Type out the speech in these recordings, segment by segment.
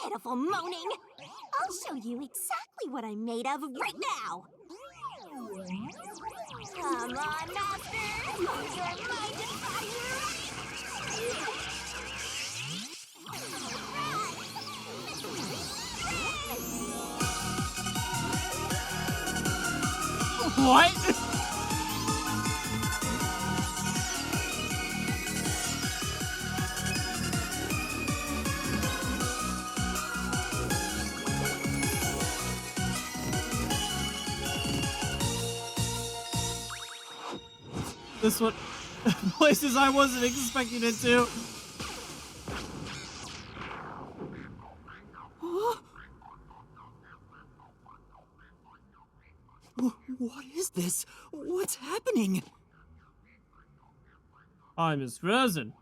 pitiful moaning. I'll show you exactly what I'm made of right now. Come on, Master. Use your mind and body What? This one, places I wasn't expecting it to. What is this? What's happening? I'm his frozen.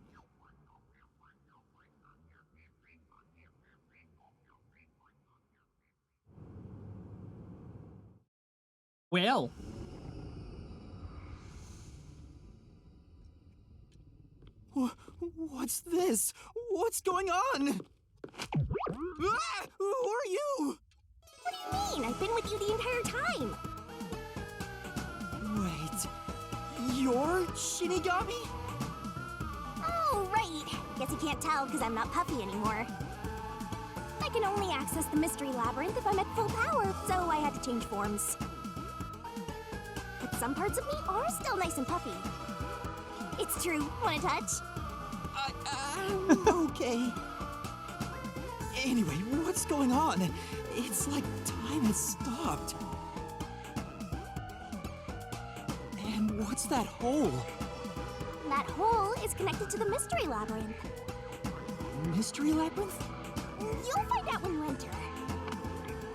Well. What's this? What's going on? Ah! Who are you? What do you mean? I've been with you the entire time. Wait, you're Shinigami? Oh, right. Guess you can't tell because I'm not Puffy anymore. I can only access the Mystery Labyrinth if I'm at full power, so I had to change forms. But some parts of me are still nice and puffy. It's true. Want a touch? Okay. Anyway, what's going on? It's like time has stopped. And what's that hole? That hole is connected to the Mystery Labyrinth. Mystery Labyrinth? You'll find out when you enter.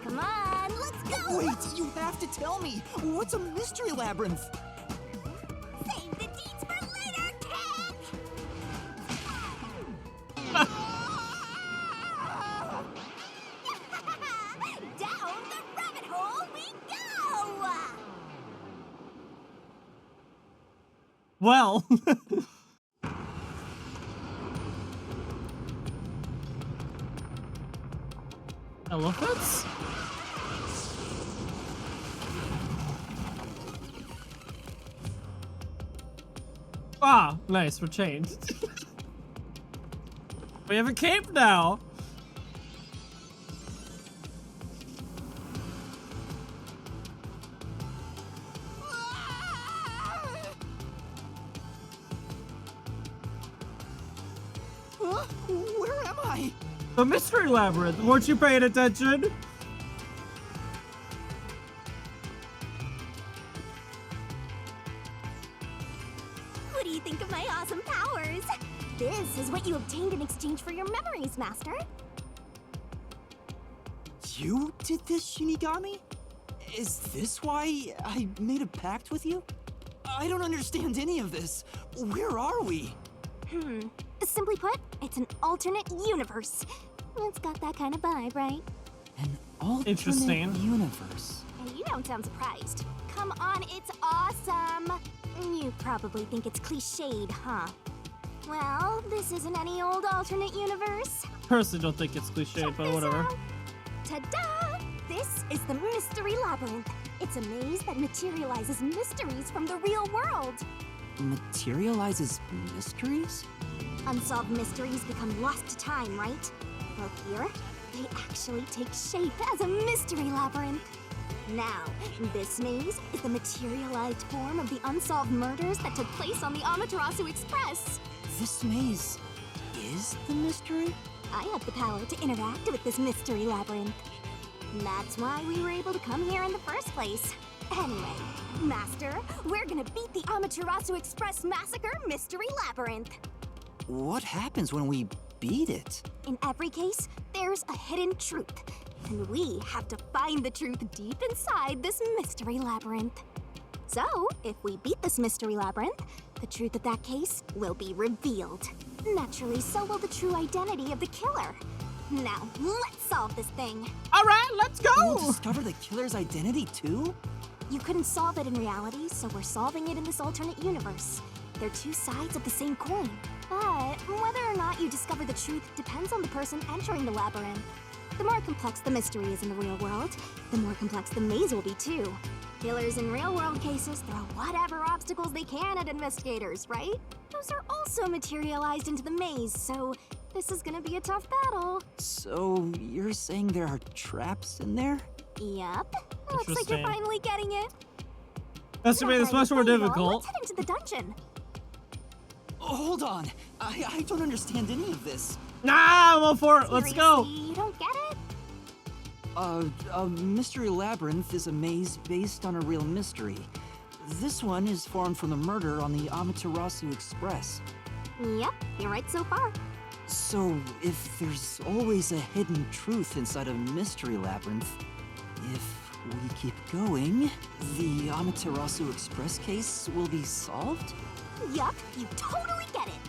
Come on, let's go! Wait, you have to tell me. What's a Mystery Labyrinth? Save the deeds for later, kid! Down the rabbit hole we go! Well. Elephants? Ah, nice, we're changed. We have a cape now. Huh? Where am I? The Mystery Labyrinth. Weren't you paying attention? What do you think of my awesome powers? This is what you obtained in exchange for your memories, Master. You did this, Shinigami? Is this why I made a pact with you? I don't understand any of this. Where are we? Simply put, it's an alternate universe. It's got that kind of vibe, right? An alternate Interesting. universe. And you don't sound surprised. Come on, it's awesome. You probably think it's cliched, huh? Well, this isn't any old alternate universe. Personally, don't think it's cliche, Check but this whatever. out. Ta-da! This is the Mystery Labyrinth. It's a maze that materializes mysteries from the real world. Materializes mysteries? Unsolved mysteries become lost to time, right? Well, here, they actually take shape as a mystery labyrinth. Now, this maze is the materialized form of the unsolved murders that took place on the Amaterasu Express. This maze is the mystery? I have the power to interact with this mystery labyrinth. That's why we were able to come here in the first place. Anyway, Master, we're gonna beat the Amaterasu Express Massacre Mystery Labyrinth. What happens when we beat it? In every case, there's a hidden truth. And we have to find the truth deep inside this mystery labyrinth. So, if we beat this mystery labyrinth, the truth of that case will be revealed. Naturally, so will the true identity of the killer. Now, let's solve this thing. All right, let's We'll go. discover the killer's identity too? You couldn't solve it in reality, so we're solving it in this alternate universe. They're two sides of the same coin. But whether or not you discover the truth depends on the person entering the labyrinth. The more complex the mystery is in the real world, the more complex the maze will be too. Killers in real-world cases throw whatever obstacles they can at investigators, right? Those are also materialized into the maze, so this is gonna be a tough battle. So, you're saying there are traps in there? Yup. Looks like you're Interesting. finally getting it. That's made this much more Well, difficult. let's head into the dungeon. Hold on. I don't understand any of this. Nah, I'm all for it. Let's go. Seriously, you don't get it? Mystery Labyrinth is a maze based on a real mystery. This one is formed from the murder on the Amaterasu Express. Yep, you're right so far. So, if there's always a hidden truth inside a Mystery Labyrinth, if we keep going, the Amaterasu Express case will be solved? Yup, you totally get it.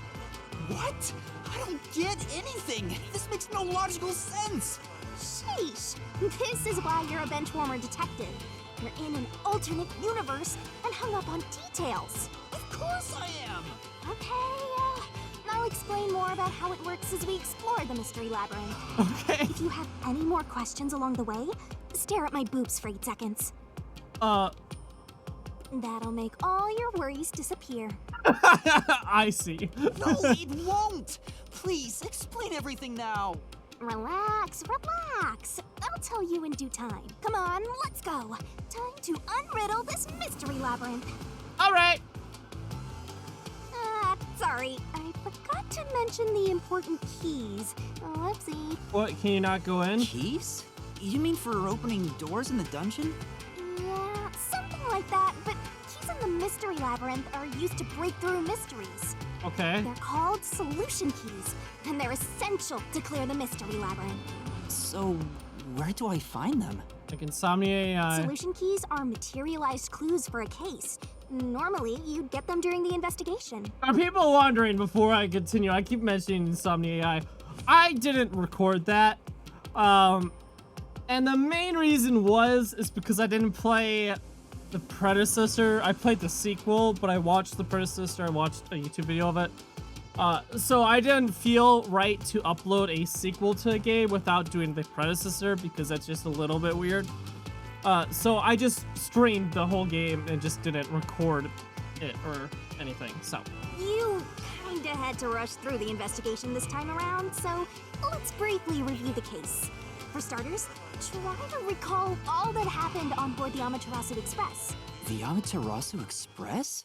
What? I don't get anything! This makes no logical sense! Sheesh. This is why you're a benchwarmer detective. You're in an alternate universe and hung up on details. Of course I am! Okay, I'll explain more about how it works as we explore the Mystery Labyrinth. Okay. If you have any more questions along the way, stare at my boobs for 8 seconds. That'll make all your worries disappear. I see. No, it won't! Please, explain everything now! Relax, relax. I'll tell you in due time. Come on, let's go. Time to unriddle this Mystery Labyrinth. All right. Sorry, I forgot to mention the important keys. Whoopsie. What? Can you not go in? Keys? You mean for opening doors in the dungeon? Yeah, something like that, but keys in the Mystery Labyrinth are used to break through mysteries. Okay. They're called solution keys, and they're essential to clear the Mystery Labyrinth. So, where do I find them? Like Insomnia AI. Solution keys are materialized clues for a case. Normally, you'd get them during the investigation. Are people wondering before I continue? I keep mentioning Insomnia AI. I didn't record that. And the main reason is because I didn't play the predecessor. I played the sequel, but I watched the predecessor. I watched a YouTube video of it. So I didn't feel right to upload a sequel to a game without doing the predecessor because that's just a little bit weird. So I just streamed the whole game and just didn't record it or anything, so. You kinda had to rush through the investigation this time around, so let's briefly review the case. For starters, try to recall all that happened on board the Amaterasu Express. The Amaterasu Express?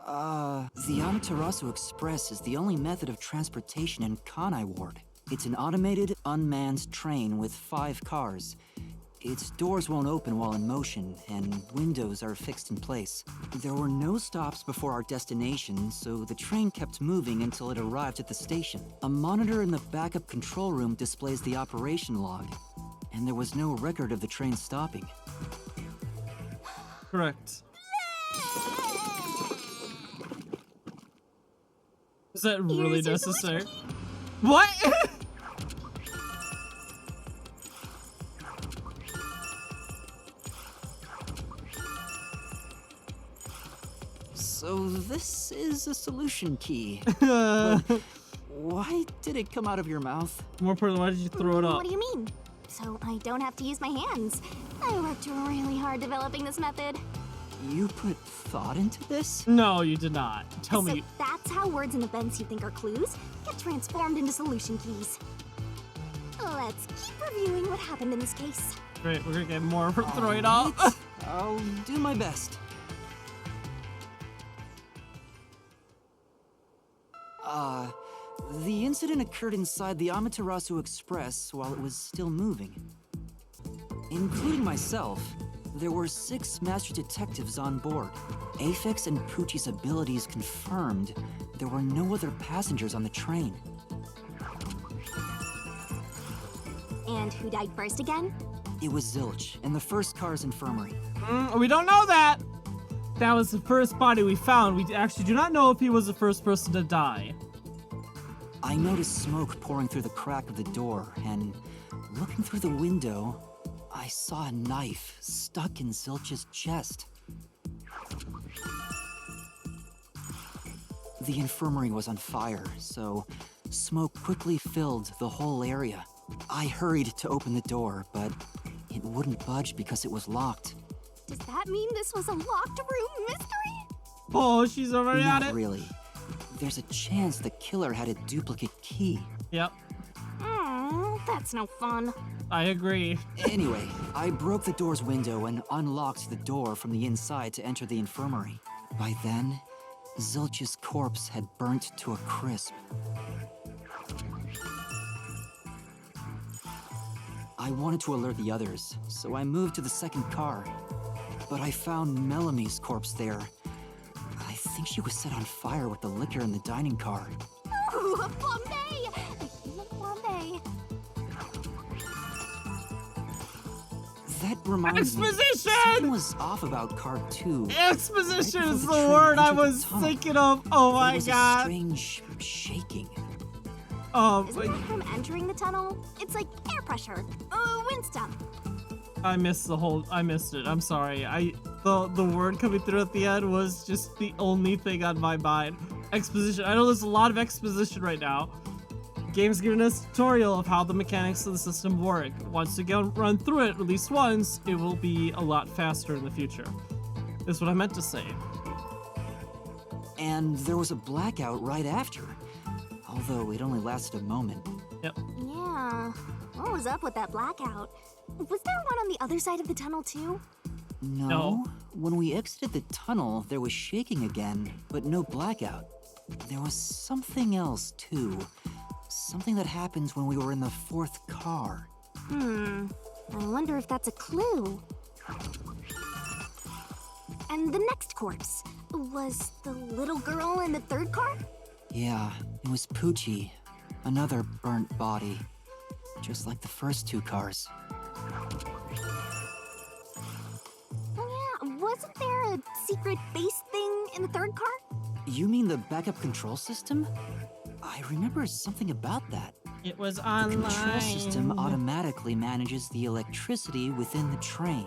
The Amaterasu Express is the only method of transportation in Kanai Ward. It's an automated, unmanned train with 5 cars. Its doors won't open while in motion, and windows are fixed in place. There were no stops before our destination, so the train kept moving until it arrived at the station. A monitor in the backup control room displays the operation log, and there was no record of the train stopping. Correct. Is that really Here's your necessary? solution key. What? So this is a solution key. But why did it come out of your mouth? More importantly, why did you throw it up? What do you mean? So I don't have to use my hands. I worked really hard developing this method. You put thought into this? No, you did not. Tell So me. that's how words and events you think are clues get transformed into solution keys. Let's keep reviewing what happened in this case. Great, we're gonna get more for throwing it off. Alright, I'll do my best. The incident occurred inside the Amaterasu Express while it was still moving. Including myself, there were 6 master detectives on board. Aphex and Poochie's abilities confirmed there were no other passengers on the train. And who died first again? It was Zilch in the first car's infirmary. We don't know that. That was the first body we found. We actually do not know if he was the first person to die. I noticed smoke pouring through the crack of the door, and looking through the window, I saw a knife stuck in Zilch's chest. The infirmary was on fire, so smoke quickly filled the whole area. I hurried to open the door, but it wouldn't budge because it was locked. Does that mean this was a locked room mystery? Oh, she's already at Not it. really. There's a chance the killer had a duplicate key. Yep, That's no fun. I agree. Anyway, I broke the door's window and unlocked the door from the inside to enter the infirmary. By then, Zilch's corpse had burnt to a crisp. I wanted to alert the others, so I moved to the second car. But I found Melamie's corpse there. I think she was set on fire with the liquor in the dining car. Ooh, a flambe! I love flambe. That reminds me, Exposition! something was off about car 2. Exposition Right is before the train word I entered the was tunnel. thinking of. Oh There my was a god. strange shaking. Isn't that from entering the tunnel? It's like air pressure. Wind stuff. I missed it. I'm sorry. The word coming through at the end was just the only thing on my mind. Exposition. I know there's a lot of exposition right now. Game's giving us a tutorial of how the mechanics of the system work. Once you run through it at least once, it will be a lot faster in the future. That's what I meant to say. And there was a blackout right after. Although it only lasted a moment. Yep. Yeah. What was up with that blackout? Was there one on the other side of the tunnel too? No. When we exited the tunnel, there was shaking again, but no blackout. There was something else too. Something that happened when we were in the fourth car. I wonder if that's a clue. And the next corpse. Was the little girl in the third car? Yeah, it was Poochie. Another burnt body. Just like the first 2 cars. Oh yeah, wasn't there a secret base thing in the third car? You mean the backup control system? I remember something about that. It was The online. control system automatically manages the electricity within the train.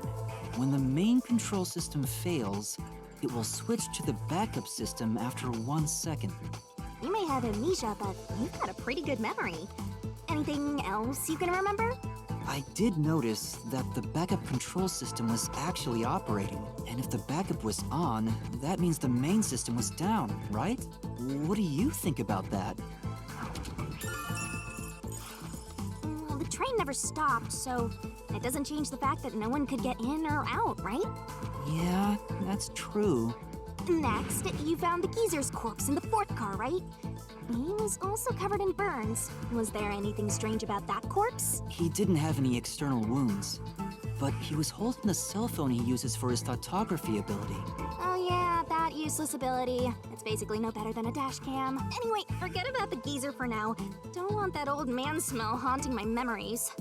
When the main control system fails, it will switch to the backup system after 1 second. You may have amnesia, but you've got a pretty good memory. Anything else you can remember? I did notice that the backup control system was actually operating, and if the backup was on, that means the main system was down, right? What do you think about that? Well, the train never stopped, so it doesn't change the fact that no one could get in or out, right? Yeah, that's true. Next, you found the geezer's corpse in the fourth car, right? He was also covered in burns. Was there anything strange about that corpse? He didn't have any external wounds, but he was holding the cell phone he uses for his photography ability. Oh yeah, that useless ability. It's basically no better than a dash cam. Anyway, forget about the geezer for now. Don't want that old man smell haunting my memories.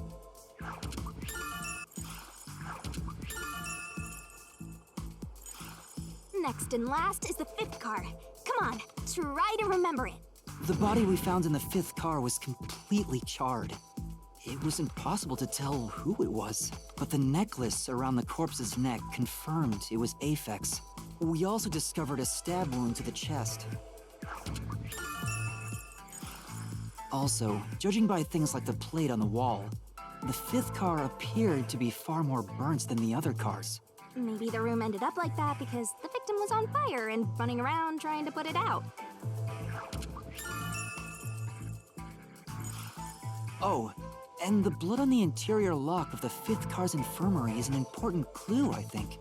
Next and last is the fifth car. Come on, try to remember it. The body we found in the 5th car was completely charred. It was impossible to tell who it was, but the necklace around the corpse's neck confirmed it was Aphex. We also discovered a stab wound to the chest. Also, judging by things like the plate on the wall, the 5th car appeared to be far more burnt than the other cars. Maybe the room ended up like that because the victim was on fire and running around trying to put it out. Oh, and the blood on the interior lock of the 5th car's infirmary is an important clue, I think.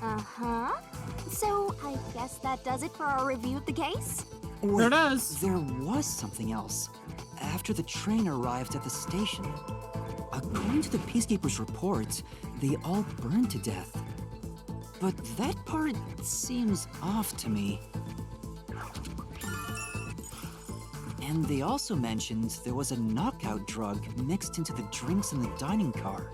Uh-huh. So, I guess that does it for our review of the case? There it is. There was something else. After the train arrived at the station, according to the Peacekeeper's report, they all burned to death. But that part seems off to me. And they also mentioned there was a knockout drug mixed into the drinks in the dining car.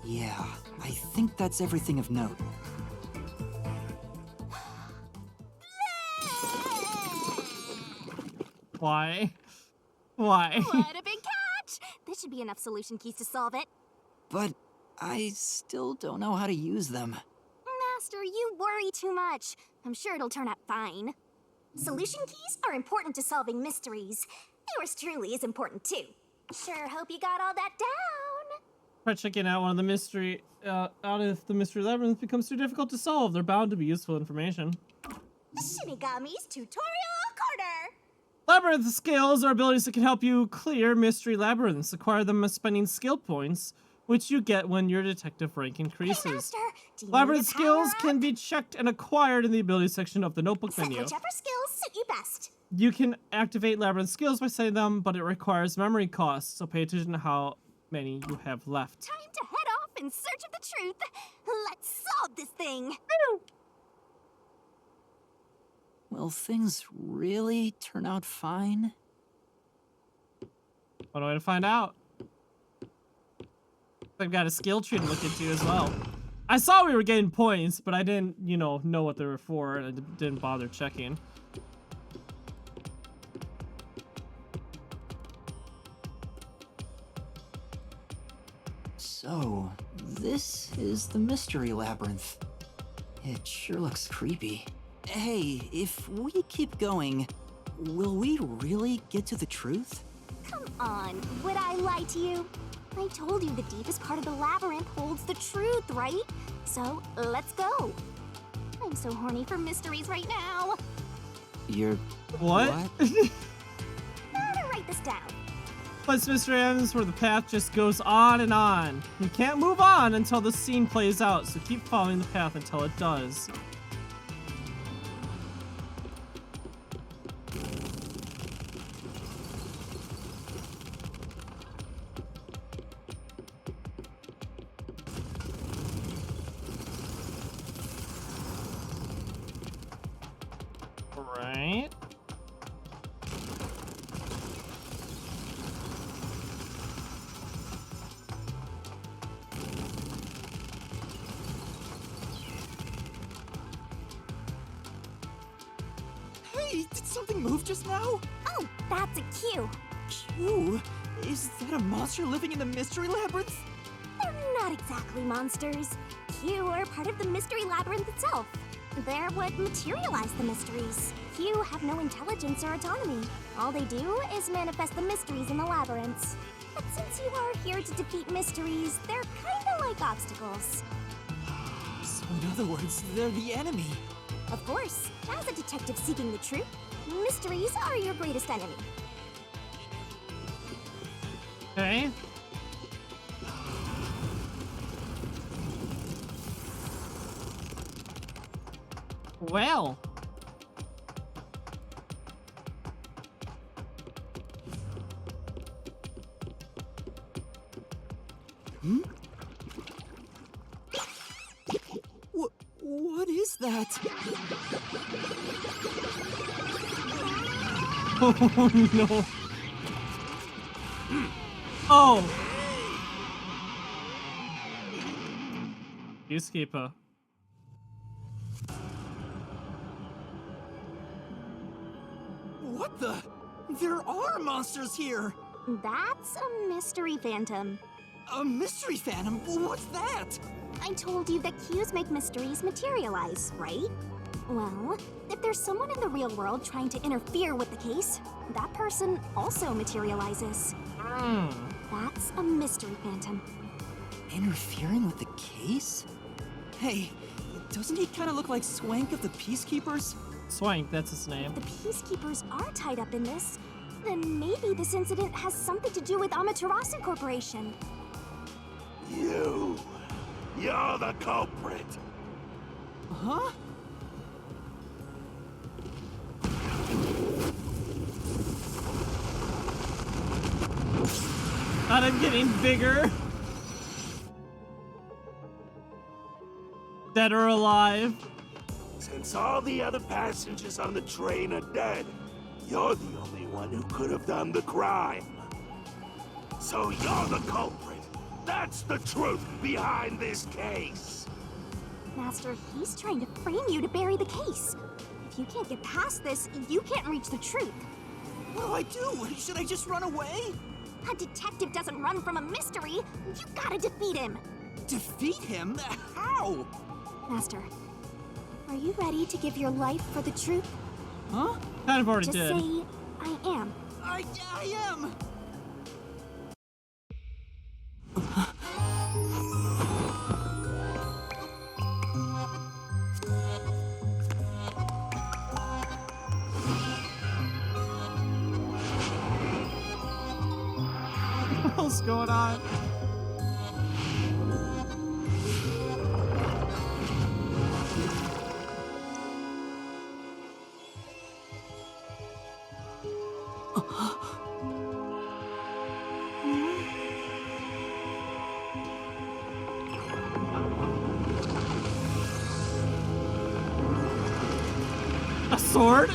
Yeah, I think that's everything of note. Why? Why? What a big catch! This should be enough solution keys to solve it. But I still don't know how to use them. Master, you worry too much. I'm sure it'll turn out fine. Solution keys are important to solving mysteries. Yours truly is important too. Sure hope you got all that down. Try checking out one of the mystery out if the Mystery Labyrinth becomes too difficult to solve. They're bound to be useful information. Shinigami's Tutorial Corner! Labyrinth skills are abilities that can help you clear mystery labyrinths. Acquire them by spending skill points, which you get when your detective rank increases. Hey, Master, do you Labyrinth need a skills power-up? can be checked and acquired in the ability section of the notebook Set menu. whichever skills suit you best. You can activate Labyrinth skills by setting them, but it requires memory costs, so pay attention to how many you have left. Time to head off in search of the truth. Let's solve this thing. Will things really turn out fine? What way to find out? I've got a skill tree to look into as well. I saw we were getting points, but I didn't, you know what they were for, and I didn't bother checking. So, this is the Mystery Labyrinth. It sure looks creepy. Hey, if we keep going, will we really get to the truth? Come on, would I lie to you? I told you the deepest part of the labyrinth holds the truth, right? So, let's go. I'm so horny for mysteries right now. You're... What? Gotta write this down. But mystery ends where the path just goes on and on. You can't move on until the scene plays out, so keep following the path until it does. Right. Hey, did something move just now? Oh, that's a cue. Q? Is that a monster living in the Mystery Labyrinth? They're not exactly monsters. Q are part of the Mystery Labyrinth itself. They're what materialize the mysteries. Q have no intelligence or autonomy. All they do is manifest the mysteries in the labyrinths. But since you are here to defeat mysteries, they're kinda like obstacles. So in other words, they're the enemy. Of course, as a detective seeking the truth, mysteries are your greatest enemy. Okay. Well. What is that? Oh no. Oh. Peacekeeper. What the? There are monsters here! That's a mystery phantom. A mystery phantom? What's that? I told you that cues make mysteries materialize, right? Well, if there's someone in the real world trying to interfere with the case, that person also materializes. That's a mystery phantom. Interfering with the case? Hey, doesn't he kind of look like Swank of the Peacekeepers? Swank, that's his name. If the Peacekeepers are tied up in this, then maybe this incident has something to do with Amaterasu Corporation. You're the culprit. Huh? God, I'm getting bigger. Dead or alive. Since all the other passengers on the train are dead, you're the only one who could have done the crime. So you're the culprit. That's the truth behind this case. Master, he's trying to frame you to bury the case. If you can't get past this, you can't reach the truth. What do I do? Should I just run away? A detective doesn't run from a mystery. You gotta defeat him. Defeat him? How? Master, you ready to give your life for the truth? Huh? Kind of already Just did. say, I am. I am! What's going on? A sword?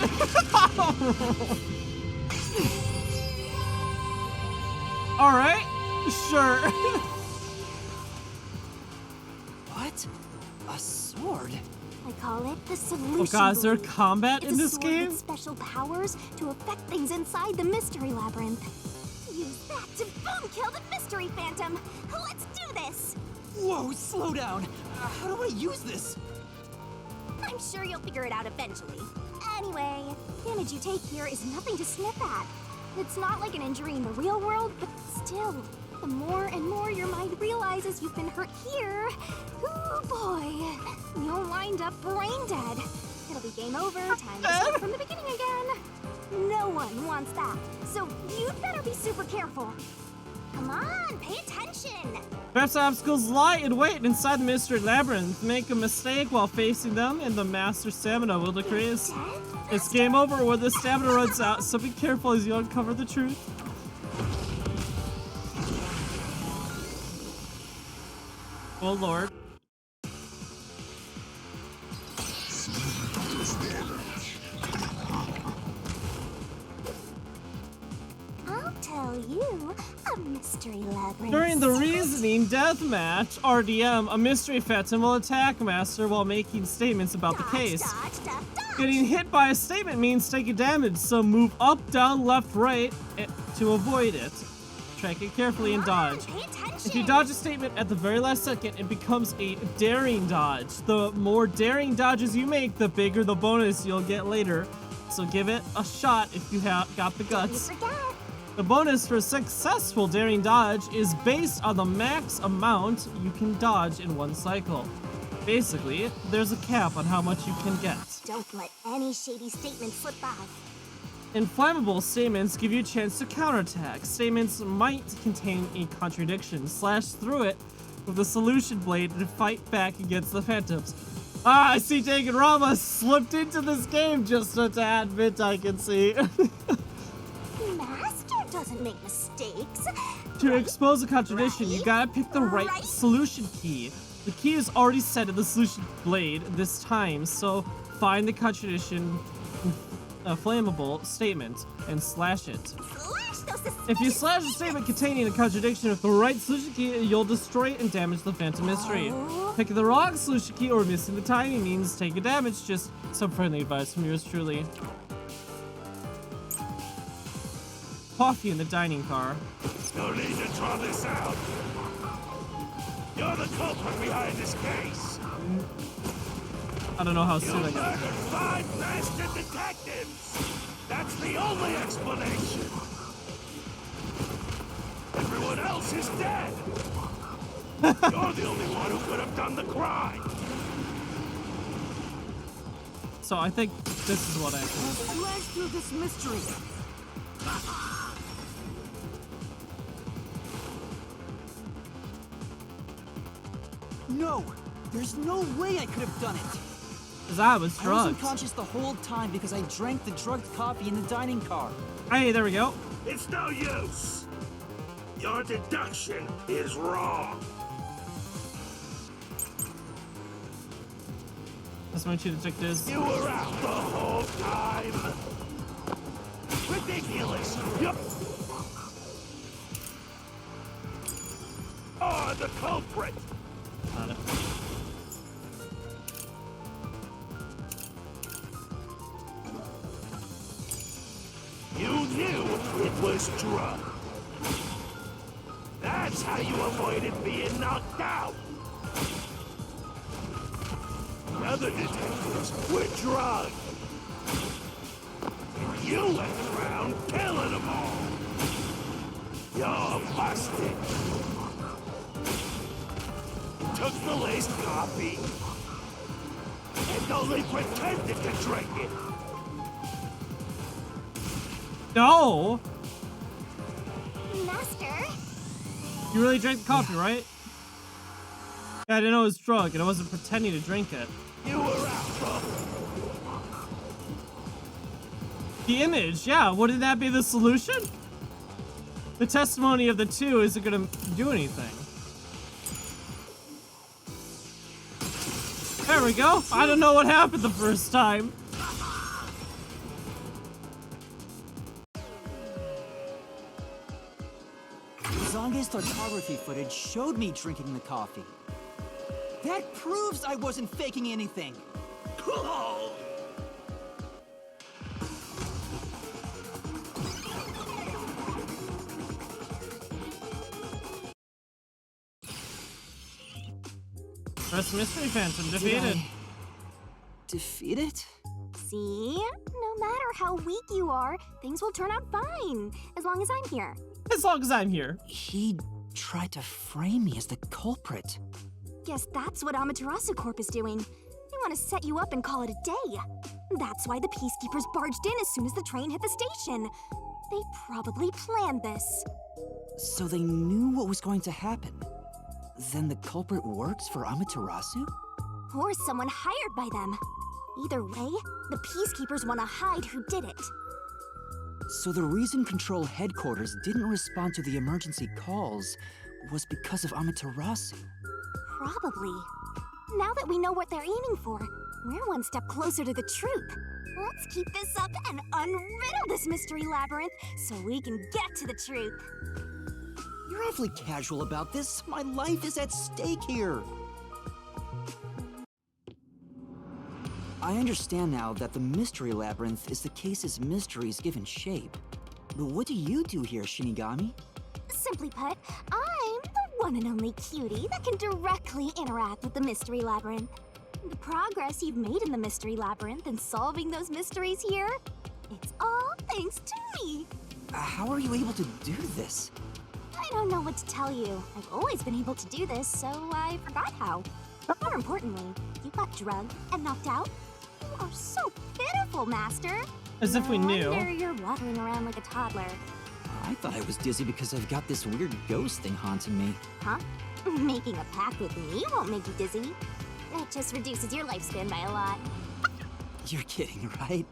All right, sure. What? A sword? I call it the solution. Oh god, is there blade. combat It's in a this sword game? with special powers to affect things inside the Mystery Labyrinth. Use that to boom kill the Mystery Phantom. Let's do this. Whoa, slow down. How do I use this? I'm sure you'll figure it out eventually. Anyway, damage you take here is nothing to sniff at. It's not like an injury in the real world, but still, the more and more your mind realizes you've been hurt here, oh boy, you'll wind up brain dead. It'll be game over, time to start from the beginning again. No one wants that, so you'd better be super careful. Come on, pay attention. Perhaps obstacles lie in wait inside the Mystery Labyrinth. Make a mistake while facing them, and the Master Stamina will decrease. It's game over when the stamina runs out, so be careful as you uncover the truth. Oh lord. I'll tell you a Mystery Labyrinth. During the secret. reasoning deathmatch, RDM, a mystery phantom will attack Master while making statements about the case. Dodge. Getting hit by a statement means taking damage, so move up, down, left, right to avoid it. Track it carefully and dodge. Pay attention. If you dodge a statement at the very last second, it becomes a daring dodge. The more daring dodges you make, the bigger the bonus you'll get later. So give it a shot if you have got the guts. You forget. The bonus for successful daring dodge is based on the max amount you can dodge in one cycle. Basically, there's a cap on how much you can get. Don't let any shady statement slip by. Inflammable statements give you a chance to counterattack. Statements might contain a contradiction. Slash through it with a solution blade to fight back against the phantoms. Ah, I see Danganronpa slipped into this game just a tad bit, I can see. Master doesn't make mistakes. To expose a contradiction, you gotta pick the right solution key. The key is already set in the solution blade this time, so find the contradiction flammable statement and slash it. Slash those If you slash a statement containing a contradiction with the right solution key, you'll destroy it and damage the Phantom Mystery. Picking the wrong solution key or missing the timing means taking damage. Just some friendly advice from yours truly. Coffee in the dining car. No need to draw this out. You're the culprit behind this case. I don't know how You soon I got it. murdered 5 master detectives. That's the only explanation. Everyone else is dead. You're the only one who could have done the crime. So I think this is what I do. Slash through this mystery. No! There's no way I could have done it! Because I was I was drugged. unconscious the whole time because I drank the drugged coffee in the dining car. Hey, there we go. It's no use. Your deduction is wrong. That's my two detectives. You were out the whole time. Ridiculous. You're the culprit. Got it. You knew it was drugged. That's how you avoided being knocked out. other detectives were drugged. And you went around killing them all. You're busted. Took the laced coffee and only pretended to drink it. No! Master? You really drank the coffee, right? Yeah, I didn't know it was drug, and I wasn't pretending to drink it. You were out, bro. The image, yeah, wouldn't that be the solution? The testimony of the two isn't gonna do anything. There we go. I don't know what happened the first time. Zange's photography footage showed me drinking the coffee. That proves I wasn't faking anything. First mystery phantom Did defeated. I defeat it? See? No matter how weak you are, things will turn out fine, as long as I'm here. As long as I'm here. He tried to frame me as the culprit. Guess that's what Amaterasu Corp is doing. They want to set you up and call it a day. That's why the peacekeepers barged in as soon as the train hit the station. They probably planned this. So they knew what was going to happen. Then the culprit works for Amaterasu? Or someone hired by them. Either way, the peacekeepers want to hide who did it. So the reason Control Headquarters didn't respond to the emergency calls was because of Amaterasu. Probably. Now that we know what they're aiming for, we're one step closer to the truth. Let's keep this up and unriddle this mystery labyrinth so we can get to the truth. You're awfully casual about this. My life is at stake here. I understand now that the Mystery Labyrinth is the case's mysteries given shape. But what do you do here, Shinigami? Simply put, I'm the one and only cutie that can directly interact with the Mystery Labyrinth. The progress you've made in the Mystery Labyrinth and solving those mysteries here, it's all thanks to me. How are you able to do this? I don't know what to tell you. I've always been able to do this, so I forgot how. More importantly, you got drugged and knocked out. You are so pitiful, Master. As if we knew. No wonder you're waddling around like a toddler. I thought I was dizzy because I've got this weird ghost thing haunting me. Huh? Making a pact with me won't make you dizzy. That just reduces your lifespan by a lot. You're kidding, right?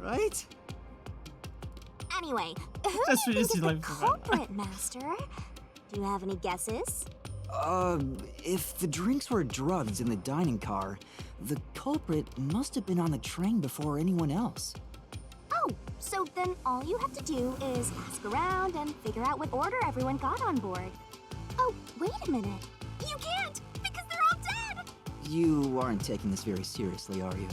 Right? Anyway, who do Just you think reduces is the your lifespan. culprit, Master? Do you have any guesses? If the drinks were drugs in the dining car, the culprit must have been on the train before anyone else. Oh, so then all you have to do is ask around and figure out what order everyone got on board. Oh, wait a minute. You can't, because they're all dead! You aren't taking this very seriously, are you?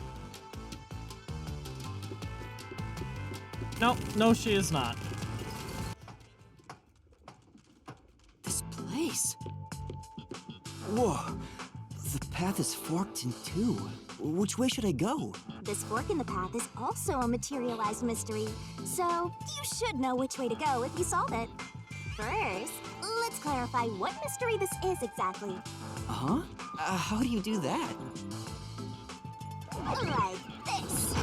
Nope, no, she is not. This place... Whoa, the path is forked in two. Which way should I go? This fork in the path is also a materialized mystery, so you should know which way to go if you solve it. First, let's clarify what mystery this is exactly. Uh-huh? How do you do that? Like this.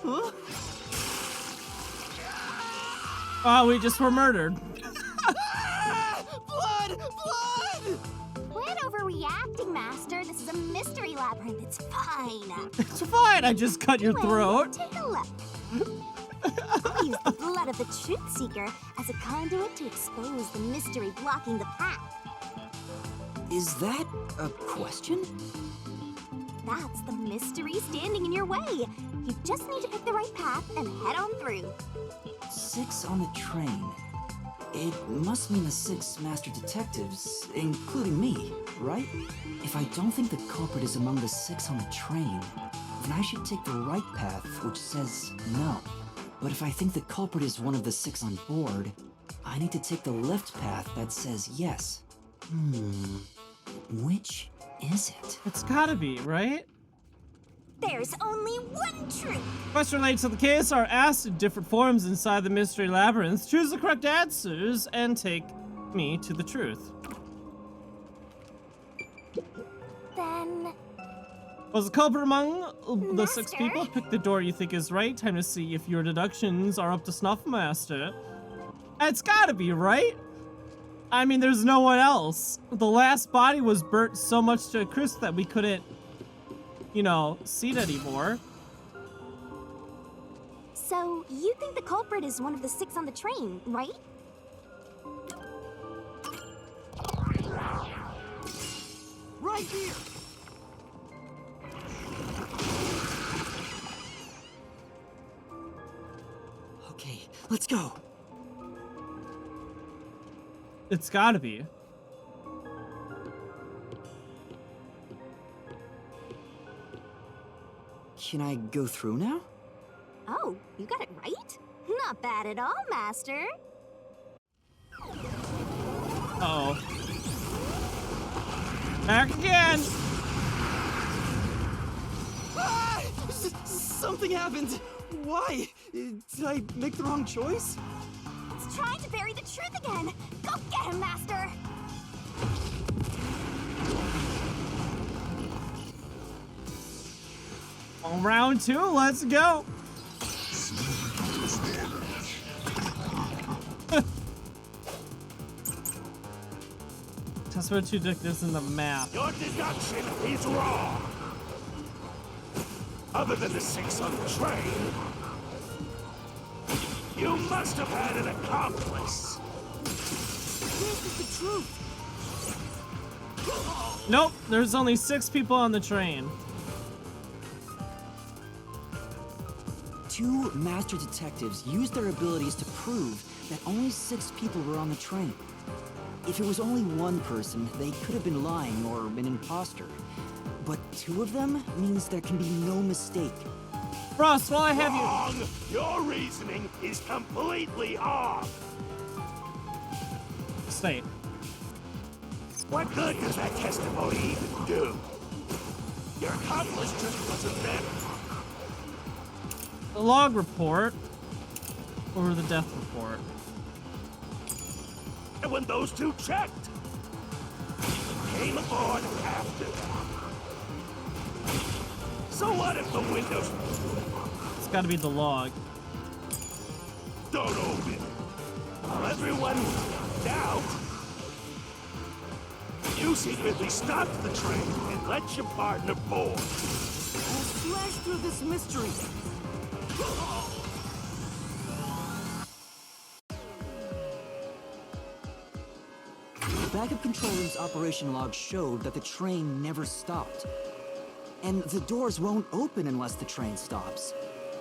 Huh? Oh, we just were murdered. Blood! Blood! Quit overreacting, Master. This is a mystery labyrinth. It's fine. It's fine, I just cut your Anyway, throat. Take a look. I'll use the blood of the Truth Seeker as a conduit to expose the mystery blocking the path. Is that a question? That's the mystery standing in your way. You just need to pick the right path and head on through. 6 on the train. It must mean the 6 master detectives, including me, right? If I don't think the culprit is among the 6 on the train, then I should take the right path, which says no. But if I think the culprit is one of the 6 on board, I need to take the left path that says yes. Which is it? It's gotta be, right? There's only one truth. Questions related to the case are asked in different forms inside the Mystery Labyrinth. Choose the correct answers and take me to the truth. Then, Was the culprit among the 6 Master? people? Pick the door you think is right. Time to see if your deductions are up to snuff, Master. It's gotta be, right? I mean, there's no one else. The last body was burnt so much to a crisp that we couldn't, you know, see it anymore. so you think the culprit is one of the 6 on the train, right? Right here! Okay, let's go. It's gotta be. Can I go through now? Oh, you got it right? Not bad at all, Master. Uh-oh. Back again! Ah! Something happened! Why? Did I make the wrong choice? It's trying to bury the truth again. Go get him, Master. On round 2, let's go! Test for 2 detectives in the map. Your deduction is wrong. Other than the 6 on the train, you must have had an accomplice. This is the truth! Nope, there's only 6 people on the train. 2 master detectives used their abilities to prove that only 6 people were on the train. If it was only one person, they could have been lying or an imposter. But 2 of them means there can be no mistake. Frost, while I have you... Wrong! Your reasoning is completely off. Stay. What good does that testimony even do? Your accomplice just wasn't there. The log report or the death report? And when those 2 checked, came aboard after. So what if the windows It's gotta be the log. don't open? While everyone doubt, you secretly stopped the train and let your partner board. I'll slash through this mystery. The backup control room's operation log showed that the train never stopped. And the doors won't open unless the train stops.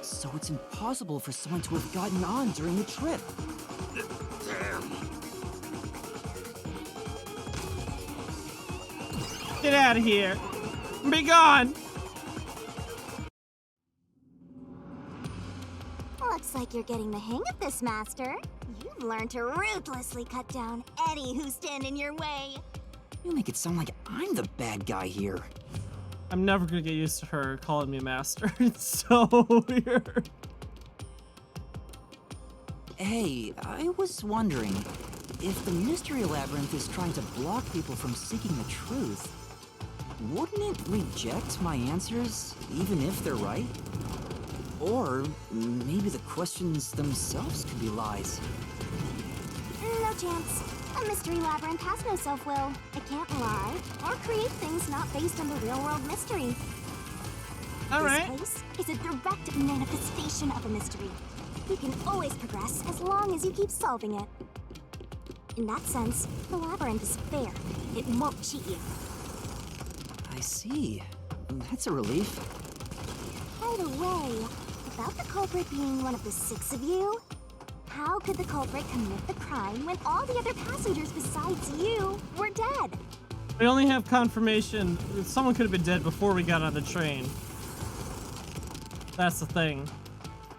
So it's impossible for someone to have gotten on during the trip. Damn. Get out of here. Be gone. Looks like you're getting the hang of this, Master. You've learned to ruthlessly cut down any who stand in your way. You make it sound like I'm the bad guy here. I'm never gonna get used to her calling me master. It's so weird. Hey, I was wondering, if the Mystery Labyrinth is trying to block people from seeking the truth, wouldn't it reject my answers, even if they're right? Or maybe the questions themselves could be lies. No chance. A Mystery Labyrinth has no self-will. It can't lie or create things not based on the real-world mystery. All right. This place is a direct manifestation of a mystery. You can always progress as long as you keep solving it. In that sense, the labyrinth is fair. It won't cheat you. I see. That's a relief. By the way, about the culprit being one of the 6 of you, how could the culprit commit the crime when all the other passengers besides you were dead? We only have confirmation that someone could have been dead before we got on the train. That's the thing.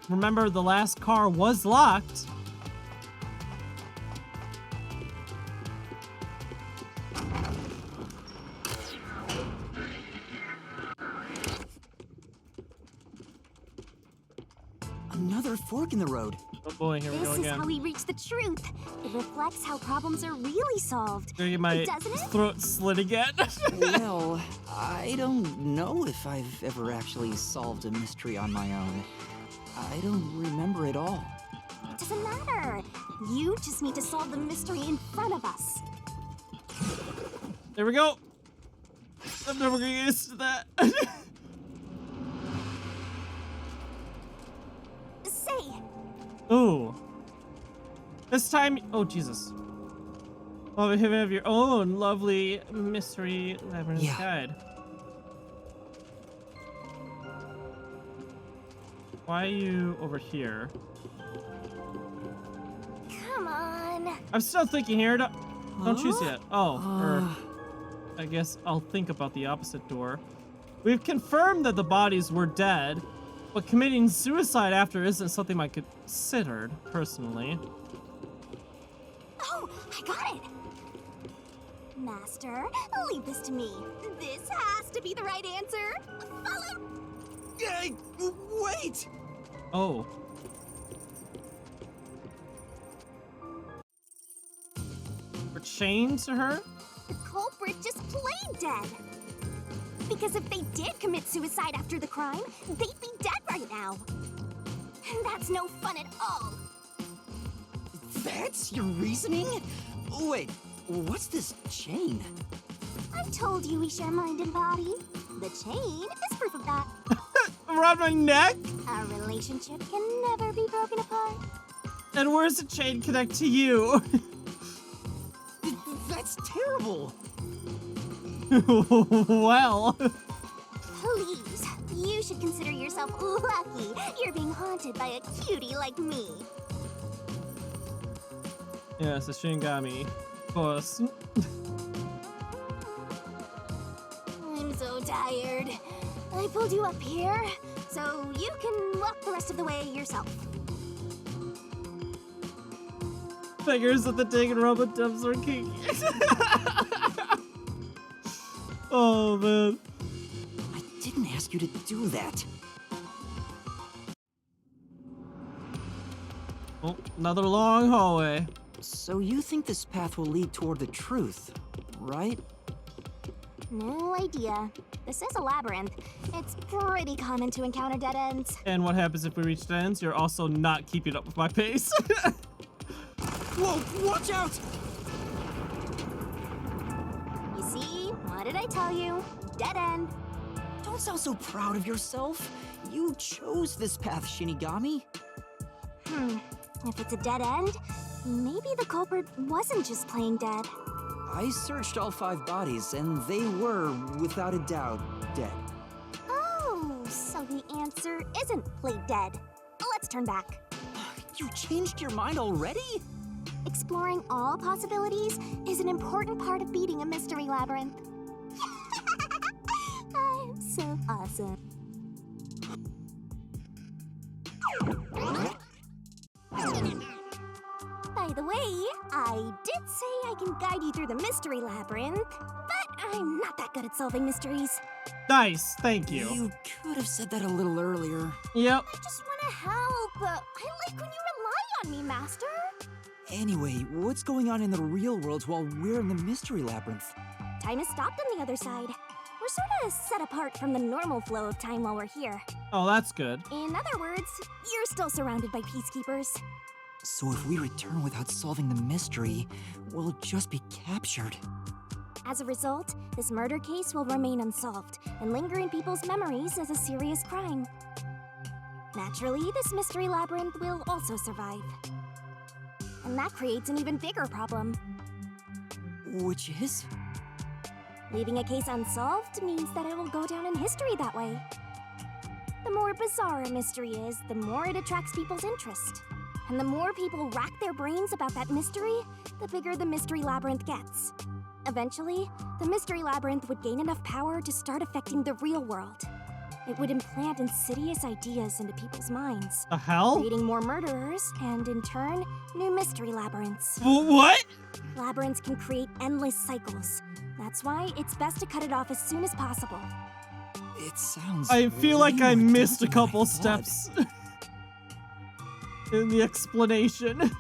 Remember, the last car was locked. another fork in the road. Oh boy, here we go This is again. how we reach the truth. It reflects how problems are really solved. Gonna get my Doesn't it? throat slit again. Well, I don't know if I've ever actually solved a mystery on my own. I don't remember it all. It doesn't matter. You just need to solve the mystery in front of us. There we go. I'm never gonna get used to that. Say, Ooh. This time, oh Jesus. Oh, you have your own lovely Mystery Labyrinth Yeah. guide. Why are you over here? come on. I'm still thinking here. Don't choose yet. Oh, or Uh, I guess I'll think about the opposite door. We've confirmed that the bodies were dead, but committing suicide after isn't something I considered, personally. Oh, I got it. Master, leave this to me. This has to be the right answer. Follow. Hey, wait! Oh. We're chained to her? The culprit just played dead. Because if they did commit suicide after the crime, they'd be dead right now. And that's no fun at all. That's your reasoning? Wait, what's this chain? I told you we share mind and body. The chain is proof of that. Around my neck? Our relationship can never be broken apart. And where's the chain connect to you? That's terrible! Well. Please, you should consider yourself lucky you're being haunted by a cutie like me. Yes, a Shinigami. Of course. I'm so tired. I pulled you up here, so you can walk the rest of the way yourself. Figures that the Danganronpa dubs are kinky. Oh man. I didn't ask you to do that. Oh, another long hallway. So you think this path will lead toward the truth, right? No idea. This is a labyrinth. It's pretty common to encounter dead ends. And what happens if we reach dead ends? You're also not keeping up with my pace. Whoa, watch out! You see? What did I tell you? Dead end. Don't sound so proud of yourself. You chose this path, Shinigami. If it's a dead end, maybe the culprit wasn't just playing dead. I searched all 5 bodies, and they were, without a doubt, dead. Oh, so the answer isn't played dead. Let's turn back. You changed your mind already? Exploring all possibilities is an important part of beating a mystery labyrinth. I'm so awesome. By the way, I did say I can guide you through the mystery labyrinth, but I'm not that good at solving mysteries. Nice, thank you. You could have said that a little earlier. Yep. I just want to help. I like when you rely on me, Master. Anyway, what's going on in the real world while we're in the Mystery Labyrinth? Time has stopped on the other side. We're sort of set apart from the normal flow of time while we're here. Oh, that's good. In other words, you're still surrounded by peacekeepers. So if we return without solving the mystery, we'll just be captured. As a result, this murder case will remain unsolved and linger in people's memories as a serious crime. Naturally, this mystery labyrinth will also survive. And that creates an even bigger problem. Which is? Leaving a case unsolved means that it will go down in history that way. The more bizarre a mystery is, the more it attracts people's interest. And the more people rack their brains about that mystery, the bigger the mystery labyrinth gets. Eventually, the mystery labyrinth would gain enough power to start affecting the real world. It would implant insidious ideas into people's minds, The hell? creating more murderers, and in turn, new mystery labyrinths. What? Labyrinths can create endless cycles. That's why it's best to cut it off as soon as possible. It sounds. I feel like way I more missed a daunting than I couple thought. steps. in the explanation.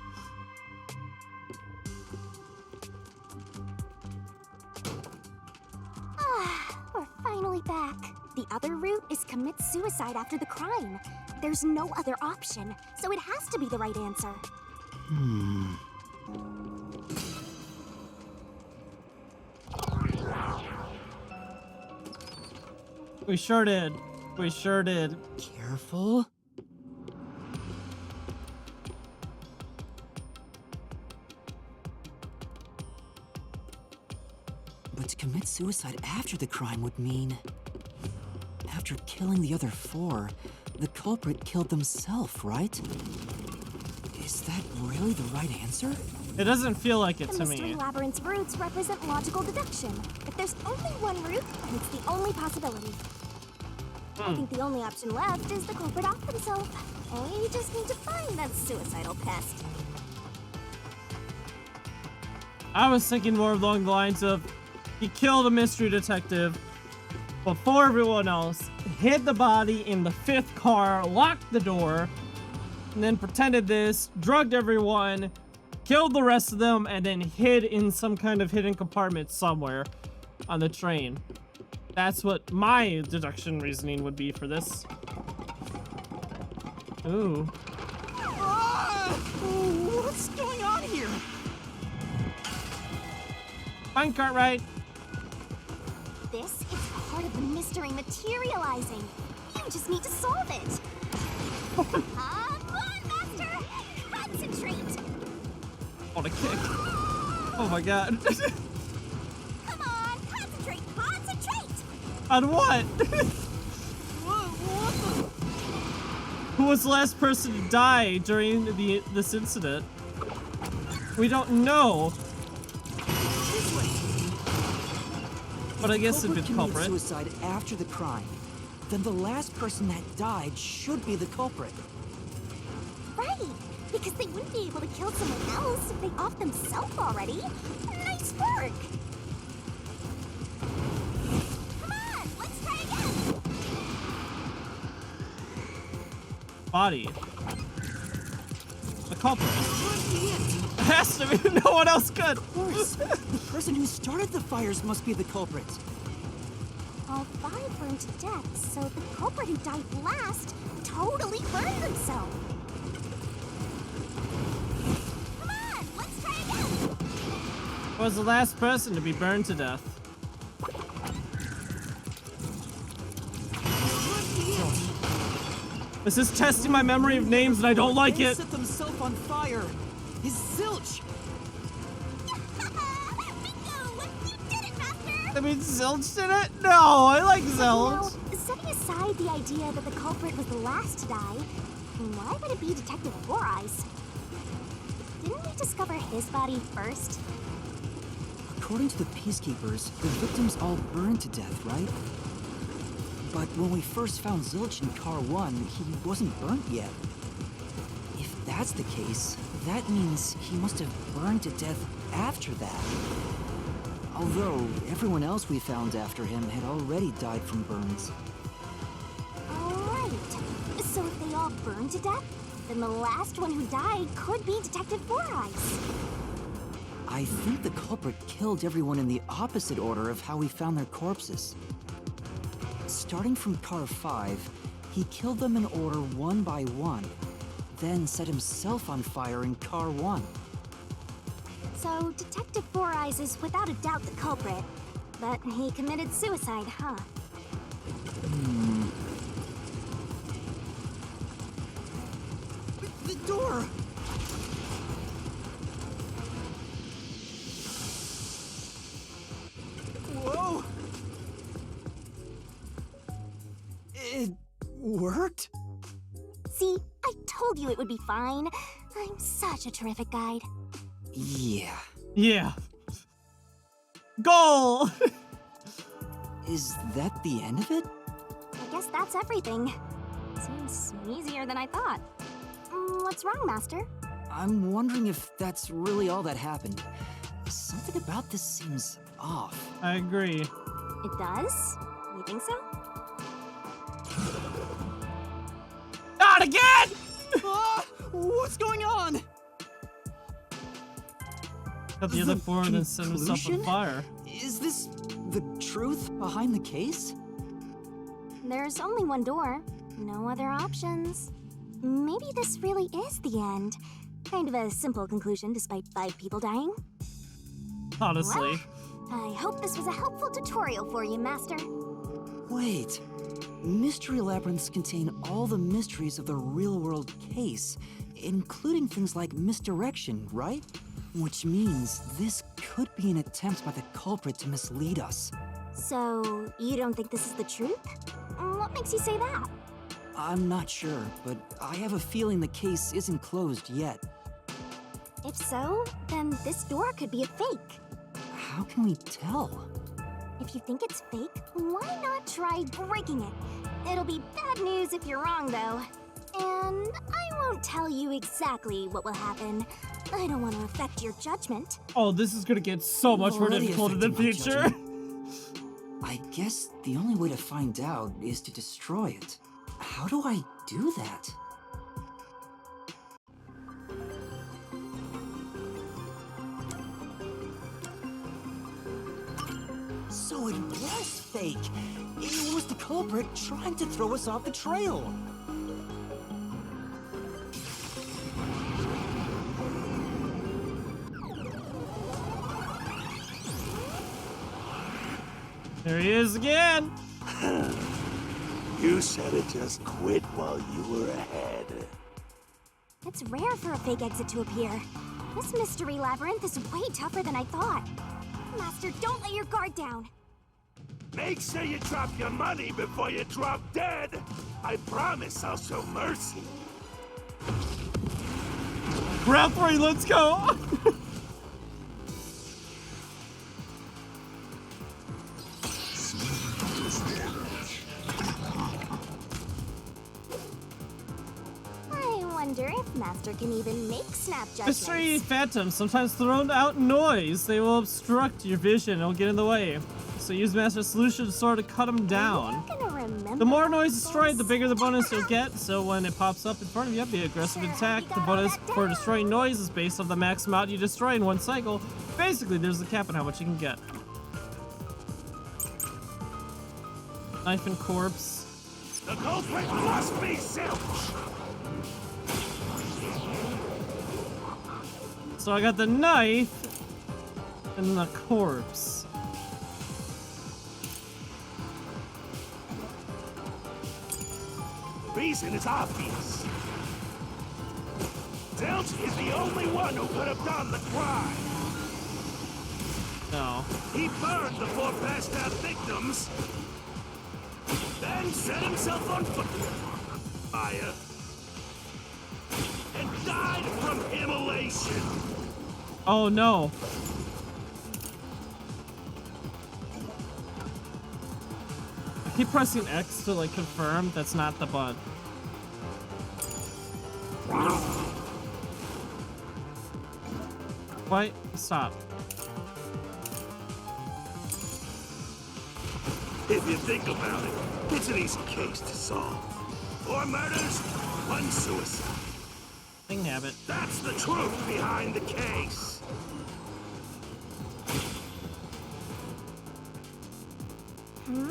We're finally back. The other route is commit suicide after the crime. There's no other option, so it has to be the right answer. We sure did. We sure did. Careful. But to commit suicide after the crime would mean... After killing the other 4, the culprit killed themselves, right? Is that really the right answer? It doesn't feel like it The to Mystery me. Labyrinth's roots represent logical deduction. If there's only one route, then it's the only possibility. I think the only option left is the culprit off himself. We just need to find that suicidal pest. I was thinking more along the lines of he killed a mystery detective before everyone else, hid the body in the 5th car, locked the door, and then pretended this, drugged everyone, killed the rest of them, and then hid in some kind of hidden compartment somewhere on the train. That's what my deduction reasoning would be for this. Ooh. What's going on here? Fine, Cartwright. This is part of the mystery materializing. You just need to solve it. Come on, Master! Concentrate! On a kick. Oh my god. Come on, concentrate! Concentrate! On what? What the... Who was the last person to die during this incident? We don't know. This way. But I guess it'd be the committed culprit. suicide after the crime. Then the last person that died should be the culprit. Right, because they wouldn't be able to kill someone else if they offed themselves already. Nice work! Come on, let's try again! Body. The culprit. It has to be. No one else could. Of course. The person who started the fires must be the culprit. All 5 burned to death, so the culprit who died last totally burned himself. Come on, let's try again! Was the last person to be burned to death. This is testing my memory of names and I don't like They it. set themselves on fire. Is Zilch. Bingo! You did it, Master! I mean, Zilch did it? No, I like Now, Zilch. setting aside the idea that the culprit was the last to die, why would it be Detective Four Eyes? Didn't we discover his body first? According to the Peacekeepers, the victims all burned to death, right? But when we first found Zilch in Car 1, he wasn't burnt yet. If that's the case, that means he must have burned to death after that. Although, everyone else we found after him had already died from burns. Alright. So if they all burned to death, then the last one who died could be Detective Four Eyes. I think the culprit killed everyone in the opposite order of how we found their corpses. Starting from Car 5, he killed them in order one by one, then set himself on fire in Car 1. So Detective Four Eyes is without a doubt the culprit, but he committed suicide, huh? The door! Whoa! It worked? See, I told you it would be fine. I'm such a terrific guide. Yeah. Yeah. Goal! Is that the end of it? I guess that's everything. Seems easier than I thought. What's wrong, Master? I'm wondering if that's really all that happened. Something about this seems off. I agree. It does? You think so? Not again! Ah! What's going on? Got the other four and then set himself on conclusion? fire. Is this the truth behind the case? There's only one door. No other options. Maybe this really is the end. Kind of a simple conclusion despite 5 people dying. Honestly. I hope this was a helpful tutorial for you, Master. Wait. Mystery Labyrinths contain all the mysteries of the real-world case, including things like misdirection, right? Which means this could be an attempt by the culprit to mislead us. So, you don't think this is the truth? What makes you say that? I'm not sure, but I have a feeling the case isn't closed yet. If so, then this door could be a fake. How can we tell? If you think it's fake, why not try breaking it? It'll be bad news if you're wrong, though. And I won't tell you exactly what will happen. I don't want to affect your judgment. Oh, this is gonna get so much more Already difficult in the affecting my future. judgment. I guess the only way to find out is to destroy it. How do I do that? So it was fake. It was the culprit trying to throw us off the trail. There he is again. You said it just quit while you were ahead. It's rare for a fake exit to appear. This Mystery Labyrinth is way tougher than I thought. Master, don't let your guard down. Make sure you drop your money before you drop dead. I promise I'll show mercy. Round 3, let's go. I wonder if Master can even make snap judgments. Mystery phantoms sometimes thrown out noise. They will obstruct your vision. It'll get in the way. So use Master Solution to sort of cut them down. I'm gonna remember The more noise this. destroyed, the bigger the bonus you'll get. So when it pops up in front of you, be aggressive attack. The bonus for destroying noise is based on the max amount you destroy in one cycle. Basically, there's a cap on how much you can get. Knife and corpse. The culprit must be silk. So I got the knife and the corpse. The reason is obvious. Zilch is the only one who could have done the crime. No. He burned the 4 passed out victims, then set himself on fire, and died from immolation. Oh no. I keep pressing X to like confirm that's not the bud. Wait, stop. If you think about it, it's an easy case to solve. 4 murders, 1 suicide. Thing habit. That's the truth behind the case.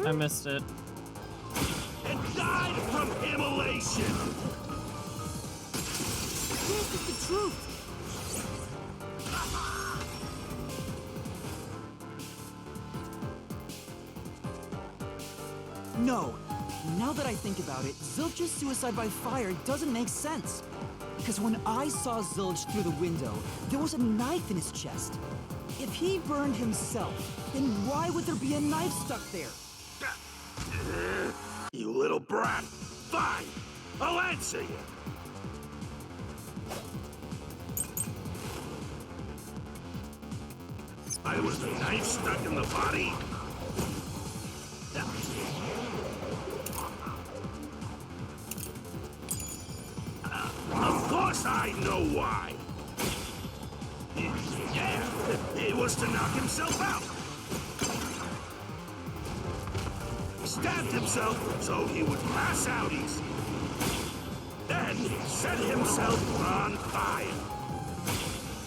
I missed it. And died from immolation. This is the truth. No. Now that I think about it, Zilch's suicide by fire doesn't make sense. Because when I saw Zilch through the window, there was a knife in his chest. If he burned himself, then why would there be a knife stuck there? You little brat. Fine. I'll answer you. I was the knife stuck in the body. Of course I know why. Yeah, it was to knock himself out. He stabbed himself so he would pass out easy. Then set himself on fire.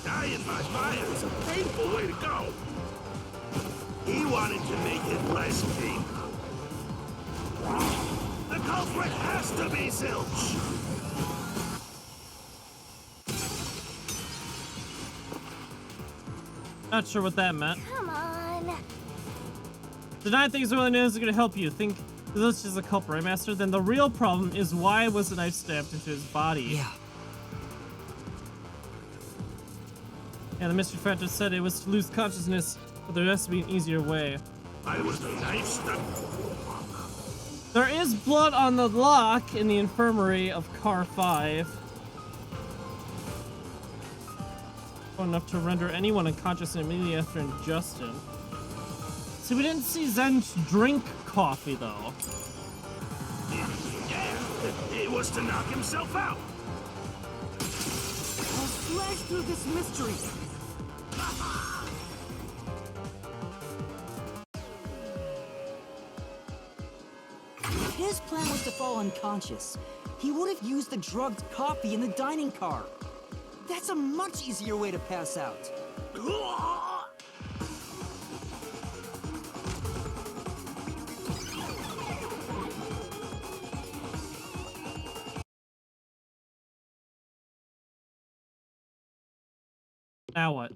Dying by fire is a painful way to go. He wanted to make it less painful. The culprit has to be Zilch. Not sure what that meant. Come on. Denying things really news is gonna help you. Think this is a culprit, right, Master? Then the real problem is why was the knife stabbed into his body? Yeah. Yeah, the mystery factor said it was to lose consciousness, but there has to be an easier way. I was the knife stuck. There is blood on the lock in the infirmary of Car 5. Enough to render anyone unconscious immediately after ingestion. See, we didn't see Zench drink coffee, though. Yeah, it was to knock himself out. I'll slash through this mystery. If his plan was to fall unconscious, he would have used the drugged coffee in the dining car. That's a much easier way to pass out. Now what?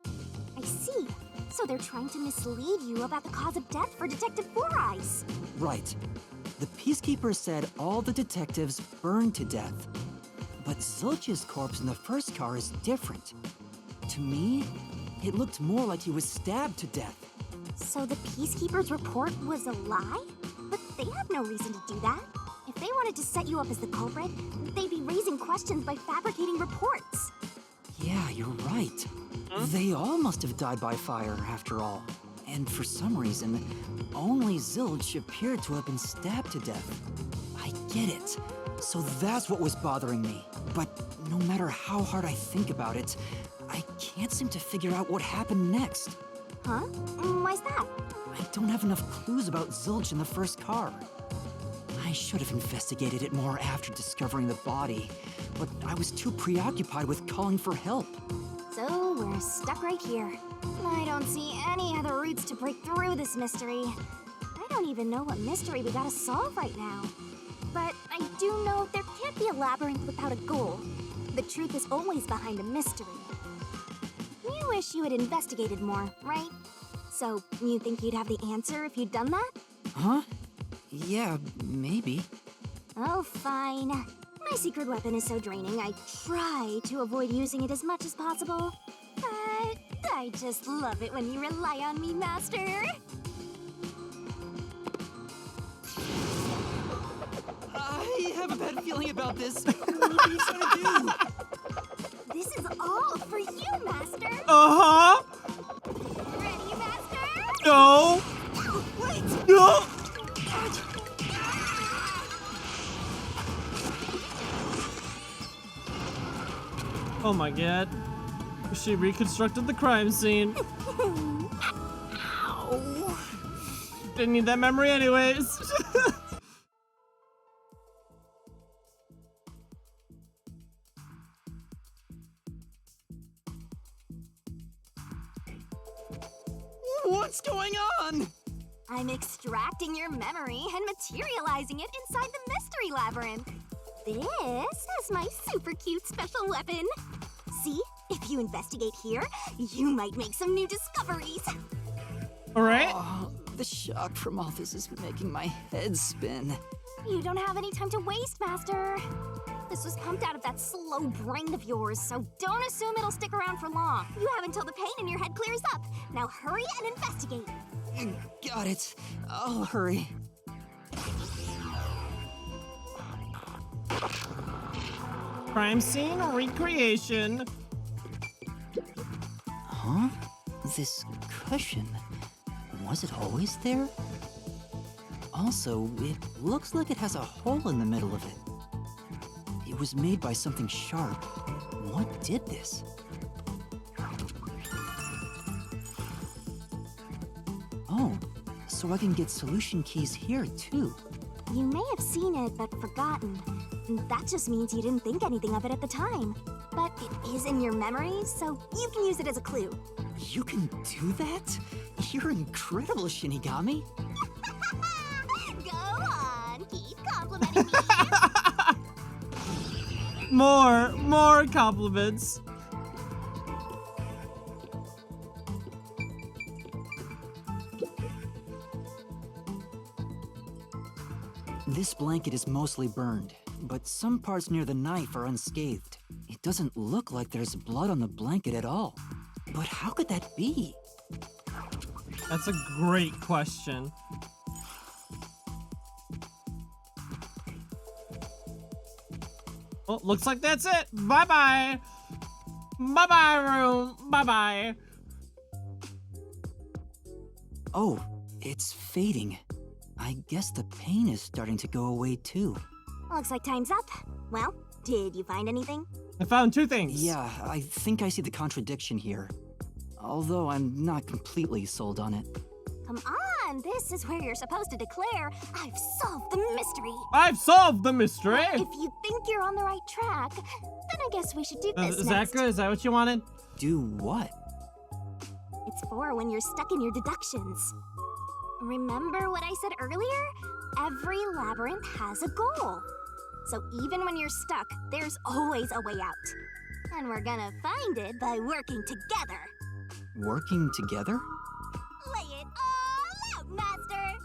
I see. So they're trying to mislead you about the cause of death for Detective Four Eyes. Right. The Peacekeeper said all the detectives burned to death. But Zilch's corpse in the first car is different. To me, it looked more like he was stabbed to death. So the Peacekeeper's report was a lie? But they have no reason to do that. If they wanted to set you up as the culprit, they'd be raising questions by fabricating reports. Yeah, you're right. They all must have died by fire, after all. And for some reason, only Zilch appeared to have been stabbed to death. I get it. So that's what was bothering me. But no matter how hard I think about it, I can't seem to figure out what happened next. Huh? Why's that? I don't have enough clues about Zilch in the first car. I should have investigated it more after discovering the body, but I was too preoccupied with calling for help. So we're stuck right here. I don't see any other routes to break through this mystery. I don't even know what mystery we gotta solve right now. But I do know there can't be a labyrinth without a goal. The truth is always behind a mystery. You wish you had investigated more, right? So you think you'd have the answer if you'd done that? Huh? Yeah, maybe. Oh, fine. My secret weapon is so draining, I try to avoid using it as much as possible. But I just love it when you rely on me, Master. I have a bad feeling about this. What are you trying to do? This is all for you, Master. Uh-huh! Ready, Master? No! Wait! No! Oh my god. She reconstructed the crime scene. Ow. Didn't need that memory anyways. What's going on? I'm extracting your memory and materializing it inside the Mystery Labyrinth. This is my super cute special weapon. See? If you investigate here, you might make some new discoveries. Alright. Oh, the shock from all this is making my head spin. You don't have any time to waste, Master. This was pumped out of that slow brain of yours, so don't assume it'll stick around for long. You have until the pain in your head clears up. Now hurry and investigate. Got it. I'll hurry. Crime scene recreation. Huh? This cushion, was it always there? Also, it looks like it has a hole in the middle of it. It was made by something sharp. What did this? Oh, so I can get solution keys here too. You may have seen it but forgotten. That just means you didn't think anything of it at the time. But it is in your memories, so you can use it as a clue. You can do that? You're incredible, Shinigami. Go on, keep complimenting me. More compliments. This blanket is mostly burned, but some parts near the knife are unscathed. It doesn't look like there's blood on the blanket at all. But how could that be? That's a great question. Well, looks like that's it. Bye-bye. Bye-bye, room. Bye-bye. Oh, it's fading. I guess the pain is starting to go away too. Looks like time's up. Well, did you find anything? I found 2 things. Yeah, I think I see the contradiction here. Although I'm not completely sold on it. Come on, this is where you're supposed to declare, I've solved the mystery. I've solved the mystery. If you think you're on the right track, then I guess we should do this Is that next. good? Is that what you wanted? Do what? It's for when you're stuck in your deductions. Remember what I said earlier? Every labyrinth has a goal. So even when you're stuck, there's always a way out. And we're gonna find it by working together. Working together? Lay it all out, Master!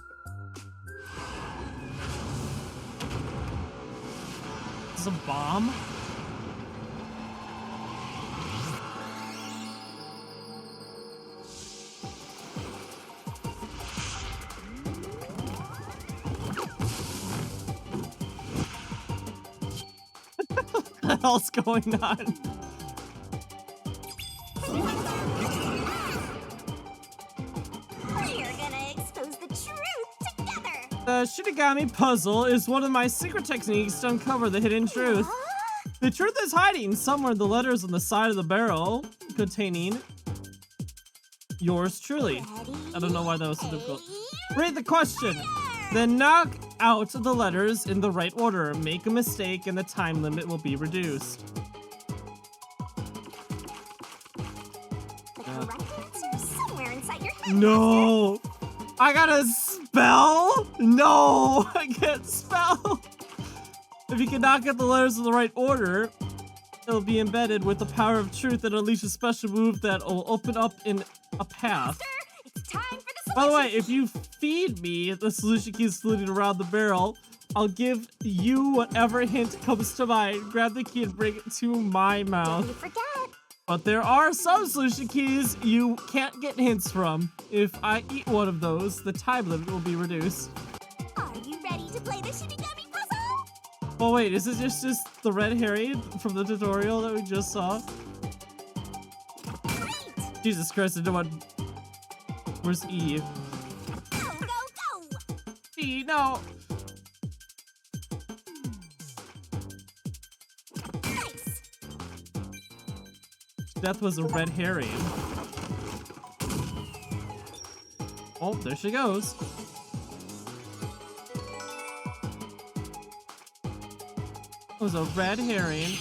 Is this a bomb? What the hell's going on? We're gonna expose the truth together! The Shinigami puzzle is one of my secret techniques to uncover the hidden truth. The truth is hiding somewhere in the letters on the side of the barrel containing yours truly. I don't know why that was so difficult. Read the question. Then knock out the letters in the right order. Make a mistake and the time limit will be reduced. The correct answer is somewhere inside your head, No! I gotta spell? No! I can't spell! If you can knock out the letters in the right order, it'll be embedded with the power of truth and unleash a special move that will open up in a path. It's time for the By the way, solution. if you feed me the solution key is floating around the barrel, I'll give you whatever hint comes to mind. Grab the key and bring it to my Don't mouth. you forget. But there are some solution keys you can't get hints from. If I eat one of those, the time limit will be reduced. Are you ready to play the Shinigami puzzle? Oh wait, is it just the red herring from the tutorial that we just saw? Great! Jesus Christ, I don't want... Where's E? Go, go, go! E, no! Nice! Death was a red herring. Oh, there she goes. It was a red herring.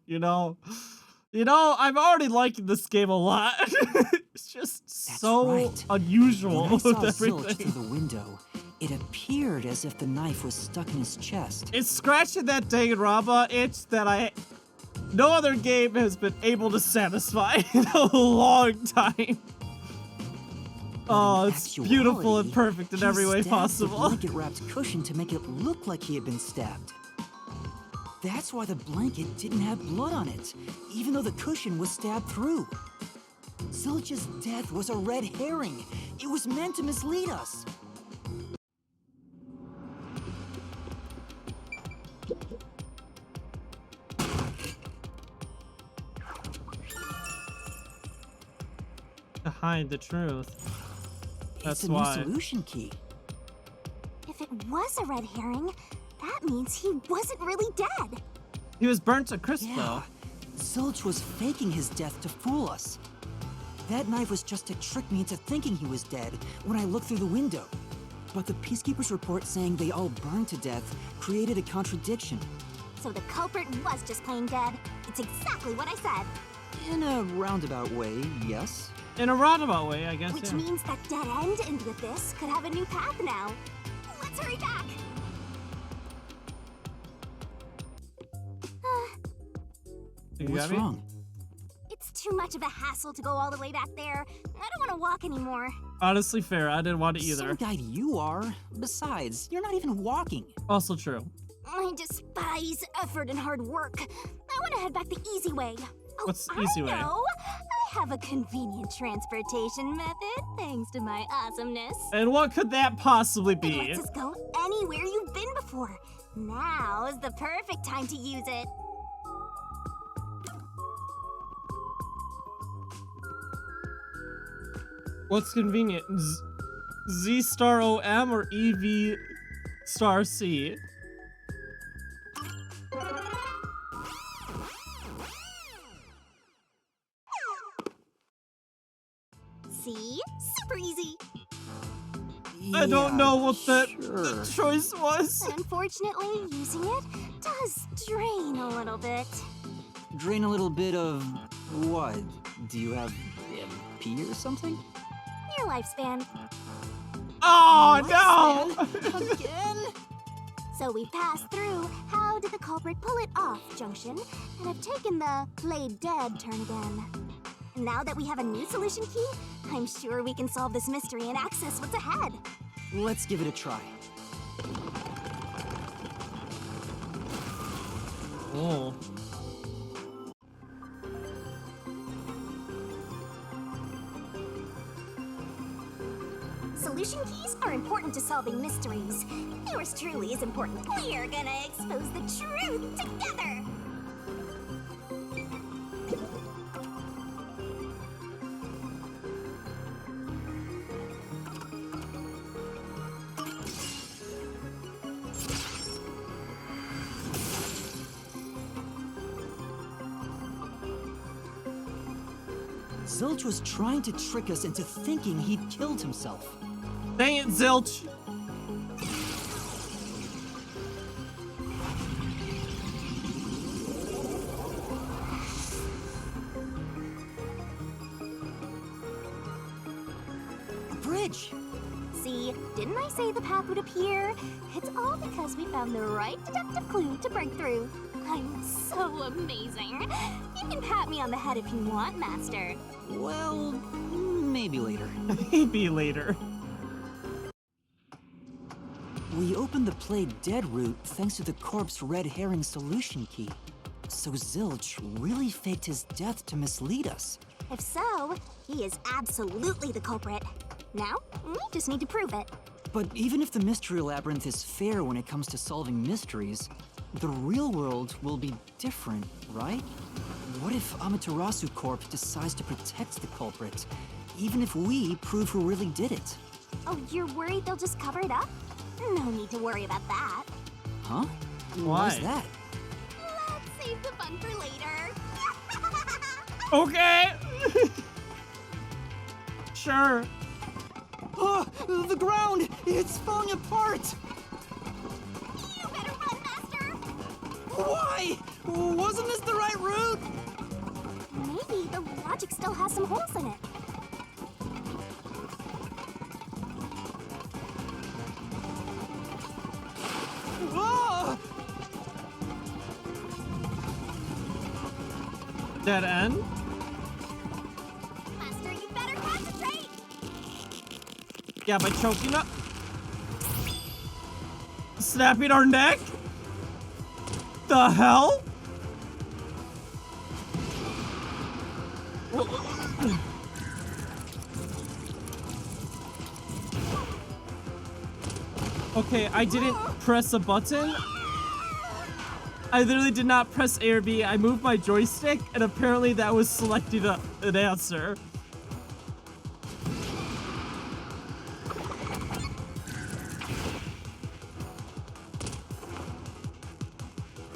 You know, I'm already liking this game a lot. It's just That's so right. unusual When I saw with Zilch everything. through the window, it appeared as if the knife was stuck in his chest. It's scratching that Danganronpa itch that no other game has been able to satisfy in a long time. Oh, it's beautiful and perfect in he every way stabbed possible. The blanket-wrapped cushion to make it look like he had been stabbed. That's why the blanket didn't have blood on it, even though the cushion was stabbed through. Zilch's death was a red herring. It was meant to mislead us. To hide the truth. That's It's a why. new solution key. If it was a red herring, that means he wasn't really dead. He was burnt to crisp Yeah, though. Zilch was faking his death to fool us. That knife was just to trick me into thinking he was dead when I looked through the window. But the Peacekeeper's report saying they all burned to death created a contradiction. So the culprit was just plain dead. It's exactly what I said. In a roundabout way, yes. In a roundabout way, I guess. Which Yeah. means that dead end into the abyss could have a new path now. Let's hurry back. You What's got me? wrong? It's too much of a hassle to go all the way back there. I don't want to walk anymore. Honestly, fair. I didn't want it either. Some guide you are. Besides, you're not even walking. Also true. I despise effort and hard work. I want to head back the easy way. Oh, What's the easy way? I know. I have a convenient transportation method, thanks to my awesomeness. And what could that possibly It be? lets us go anywhere you've been before. Now is the perfect time to use it. What's convenient? Z star OM or EV star C? See? Super easy. I don't know what the sure. choice was. Unfortunately, using it does drain a little bit. Drain a little bit of what? Do you have MP or something? Your lifespan. Oh no! Again? So we passed through how did the culprit pull it off junction and have taken the play dead turn again. Now that we have a new solution key, I'm sure we can solve this mystery and access what's ahead. Let's give it a try. Oh. Solution keys are important to solving mysteries. Yours truly is important. We're gonna expose the truth together! Zilch was trying to trick us into thinking he'd killed himself. Dang it, Zilch! A bridge! See, didn't I say the path would appear? It's all because we found the right deductive clue to break through. I'm so amazing. You can pat me on the head if you want, Master. Well, maybe later. Maybe later. We opened the play dead route thanks to the corpse red herring solution key. So Zilch really faked his death to mislead us. If so, he is absolutely the culprit. Now, we just need to prove it. But even if the Mystery Labyrinth is fair when it comes to solving mysteries, the real world will be different, right? What if Amaterasu Corp decides to protect the culprit, even if we prove who really did it? Oh, you're worried they'll just cover it up? No need to worry about that. Huh? Why? Why's that? Let's save the fun for later. Okay! Sure. Oh, the ground! It's falling apart! You better run, Master! Why? Wasn't this the right route? Maybe the logic still has some holes in it. Whoa! Dead end? Master, you better concentrate! Yeah, by choking up. Snapping our neck? The hell? Okay, I didn't press a button. I literally did not press A or B. I moved my joystick, and apparently that was selecting an answer.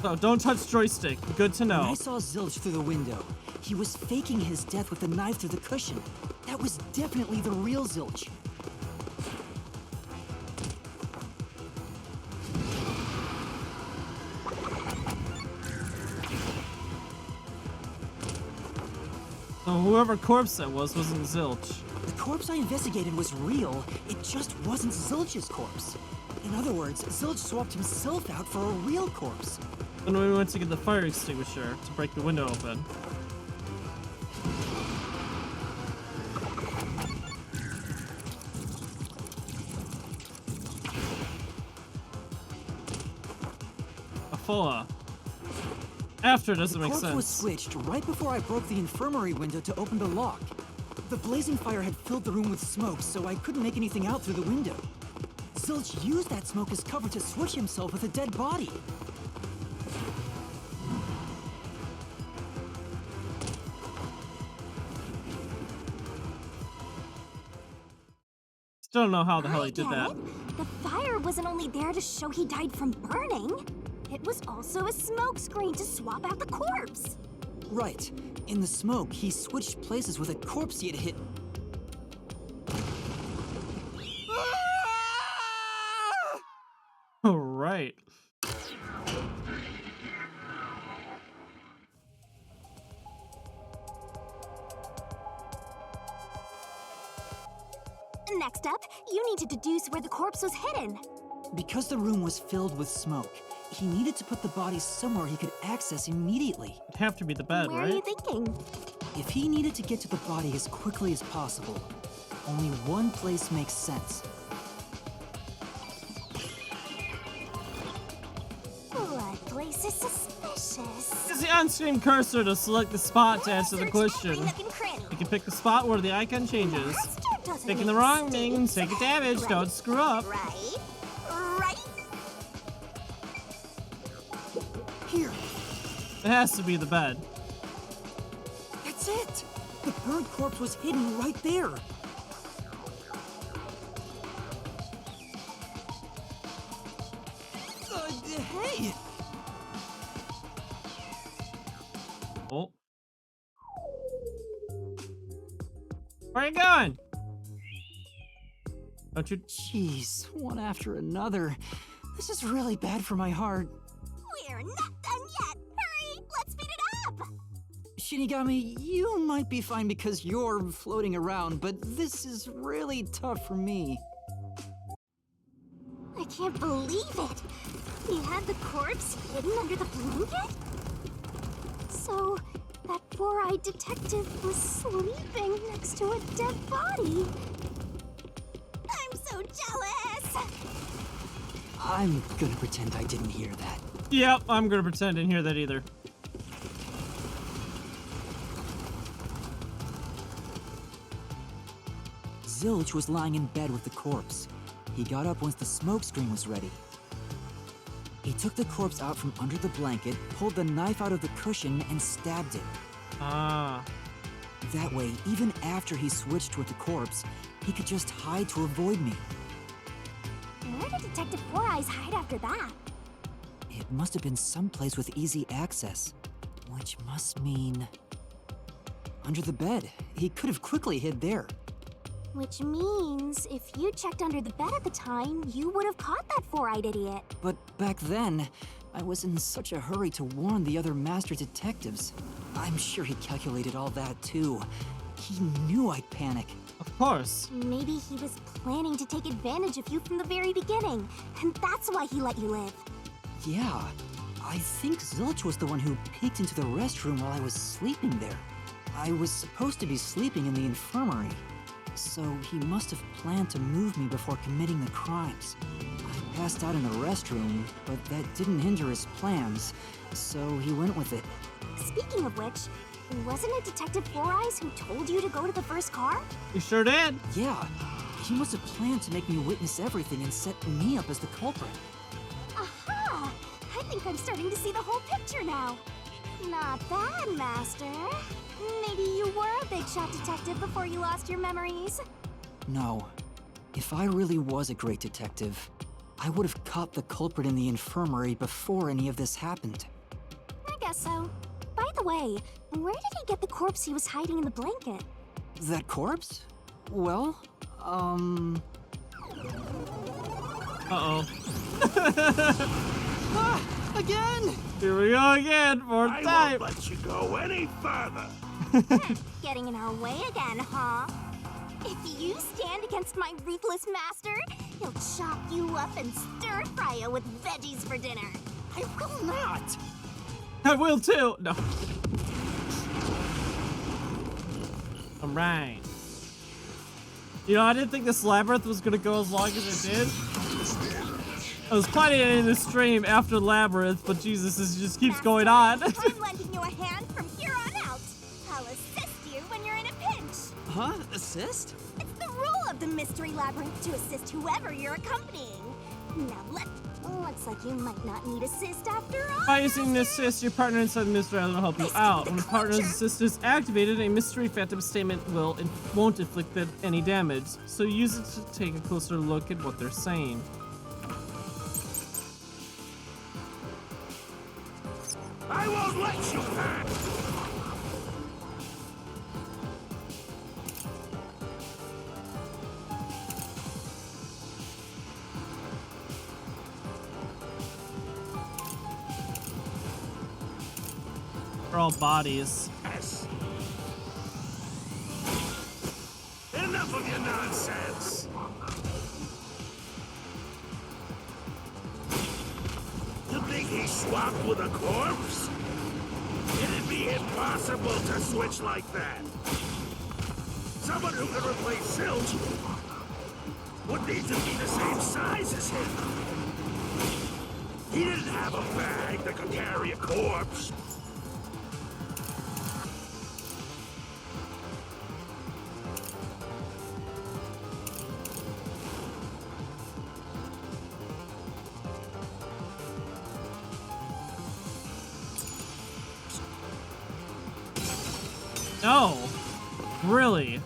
So don't touch joystick. Good to When I know. saw Zilch through the window, he was faking his death with a knife through the cushion. That was definitely the real Zilch. So whoever corpse that was wasn't Zilch. The corpse I investigated was real, it just wasn't Zilch's corpse. In other words, Zilch swapped himself out for a real corpse. Then we went to get the fire extinguisher to break the window open. Afoa. After doesn't The make corpse was sense. switched right before I broke the infirmary window to open the lock. The blazing fire had filled the room with smoke, so I couldn't make anything out through the window. Zilch used that smoke as cover to switch himself with a dead body. Still don't know how the hell I he did get that. it. The fire wasn't only there to show he died from burning. It was also a smoke screen to swap out the corpse. Right. In the smoke, he switched places with a corpse he had hit. Oh, right. Next up, you need to deduce where the corpse was hidden. Because the room was filled with smoke, he needed to put the body somewhere he could access immediately. It'd have to be the bed, Where right? are you thinking? If he needed to get to the body as quickly as possible, only one place makes sense. What place is suspicious? Use the on-screen cursor to select the spot to answer the Search question. every nook and cranny. You can pick the spot where the icon changes. Master doesn't Picking make the wrong mistakes. means taking damage, Right, don't screw up. Right? Right? Here, It has to be the bed. that's it! The burned corpse was hidden right there. Hey! Oh. Where are you going? Don't you... Jeez, one after another. This is really bad for my heart. We're not done yet. Hurry, let's speed it up. Shinigami, you might be fine because you're floating around, but this is really tough for me. I can't believe it. He had the corpse hidden under the blanket? So, that four-eyed detective was sleeping next to a dead body. I'm so jealous! I'm gonna pretend I didn't hear that. Yep, I'm gonna pretend I didn't hear that either. Zilch was lying in bed with the corpse. He got up once the smoke screen was ready. He took the corpse out from under the blanket, pulled the knife out of the cushion, and stabbed it. Ah. That way, even after he switched with the corpse, he could just hide to avoid me. Where did Detective Four Eyes hide after that? It must have been someplace with easy access, which must mean... under the bed. He could have quickly hid there. Which means, if you checked under the bed at the time, you would have caught that four-eyed idiot. But back then, I was in such a hurry to warn the other master detectives. I'm sure he calculated all that too. He knew I'd panic. Of course. Maybe he was planning to take advantage of you from the very beginning, and that's why he let you live. Yeah, I think Zilch was the one who peeked into the restroom while I was sleeping there. I was supposed to be sleeping in the infirmary, so he must have planned to move me before committing the crimes. I passed out in the restroom, but that didn't hinder his plans, so he went with it. Speaking of which, wasn't it Detective Four Eyes who told you to go to the first car? You sure did. Yeah, he must have planned to make me witness everything and set me up as the culprit. Aha! I think I'm starting to see the whole picture now. Not bad, Master. Maybe you were a big shot detective before you lost your memories. No. If I really was a great detective, I would have caught the culprit in the infirmary before any of this happened. guess so. By the way, where did he get the corpse he was hiding in the blanket? That corpse? Well, Uh-oh. Again! Here we go again, more I time. won't let you go any further. Getting in our way again, huh? If you stand against my ruthless master, he'll chop you up and stir-fry you with veggies for dinner. I will not! I will too. No. Alright. You know, I didn't think this labyrinth was gonna go as long as it did. I was planning to end the stream after Labyrinth, but Jesus, this just keeps going on. I'm lending you a hand from here on out. I'll assist you when you're in a pinch. Huh? Assist? It's the rule of the Mystery Labyrinth to assist whoever you're accompanying. Now looks like you might not need assist after all. By using an assist, your partner inside the mystery island will help you out. When a partner's assist is activated, a mystery phantom statement won't inflict any damage. So use it to take a closer look at what they're saying. I won't let you back. They're all bodies. Yes. Enough of your nonsense. You think he swapped with a corpse? It'd be impossible to switch like that. Someone who could replace Zilch would need to be the same size as him. He didn't have a bag that could carry a corpse. No. Really?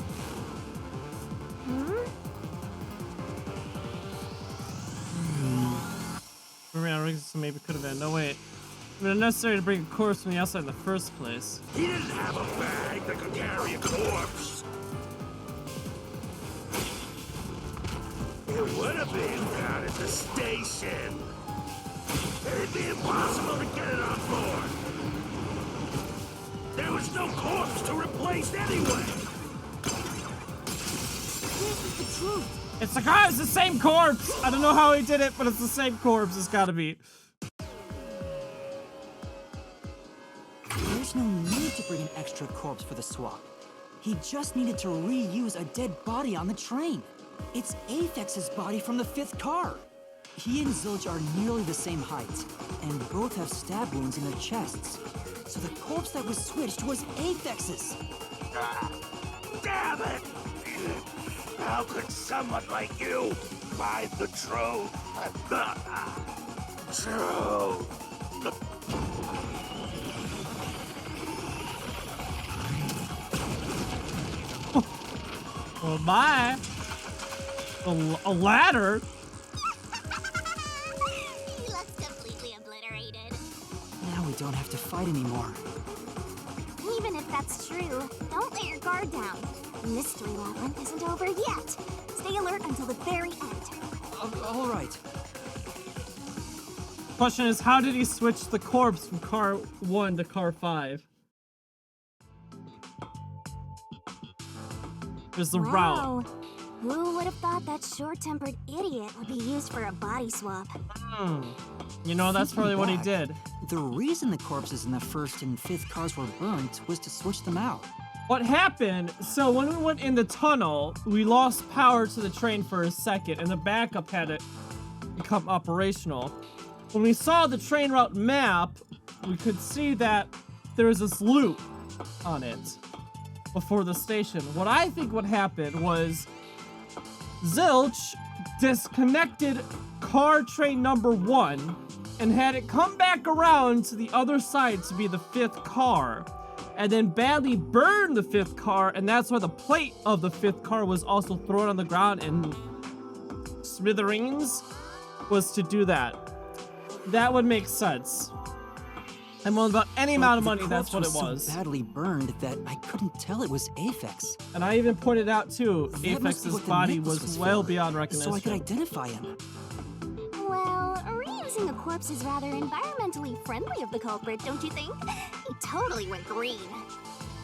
Maybe could have been. No, wait. It would have been necessary to bring a corpse from the outside in the first place. He didn't have a bag that could carry a corpse. It would have been down at the station. It'd be impossible to get it on board. There was no corpse to replace anyway. This is the truth. It's the same corpse! I don't know how he did it, but it's the same corpse. It's gotta be. There's no need to bring an extra corpse for the swap. He just needed to reuse a dead body on the train. It's Aphex's body from the 5th car. He and Zilch are nearly the same height, and both have stab wounds in their chests. So the corpse that was switched was Aphex's. Damn it! How could someone like you find the truth? Truth. Oh my! A ladder? He looks completely obliterated. Now we don't have to fight anymore. Even if that's true, don't let your guard down. The Mystery Labyrinth isn't over yet. Stay alert until the very end. All right. Question is, how did he switch the corpse from car 1 to car 5? There's the route. Wow. Who would have thought that short-tempered idiot would be used for a body swap? You know, that's probably what he Back. did. The reason the corpses in the 1st and 5th cars were burnt was to switch them out. What happened, so when we went in the tunnel, we lost power to the train for a second, and the backup had to become operational. When we saw the train route map, we could see that there was this loop on it before the station. What I think what happened was Zilch disconnected car train number 1 and had it come back around to the other side to be the 5th car, and then badly burned the 5th car, and that's why the plate of the 5th car was also thrown on the ground and smithereens, was to do that. That would make sense. I'm willing about any But amount of the money, that's what corpse it was. so badly burned that I couldn't tell it was Aphex. And I even pointed out too, That must be Aphex's what the body necklace was for, well beyond recognition. so I could identify him. Well, reusing a corpse is rather environmentally friendly of the culprit, don't you think? He totally went green.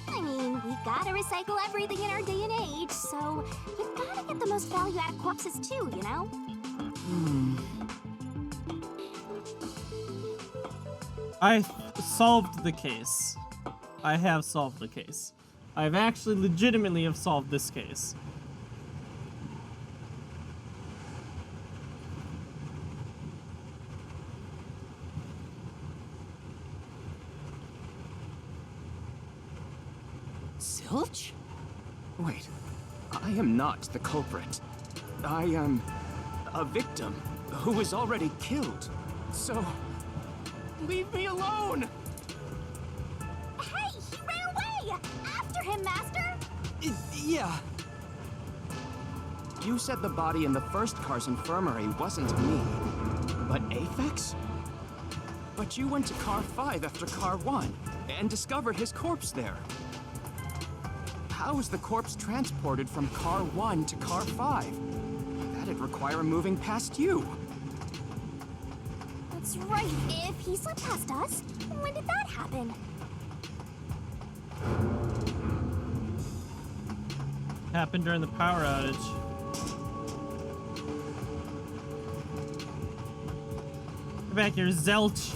I mean, we gotta recycle everything in our day and age, so you gotta get the most value out of corpses too, you know? I solved the case. I have solved the case. I've actually legitimately have solved this case. Zilch? Wait, I am not the culprit. I am a victim who was already killed. So, leave me alone! Hey, he ran away! After him, Master! Yeah. You said the body in the first car's infirmary wasn't me, but Aphex? But you went to car 5 after car 1 and discovered his corpse there. How is the corpse transported from car 1 to car 5? That'd require moving past you. That's right. If he slipped past us, when did that happen? Happened during the power outage. Get back here, Zelch.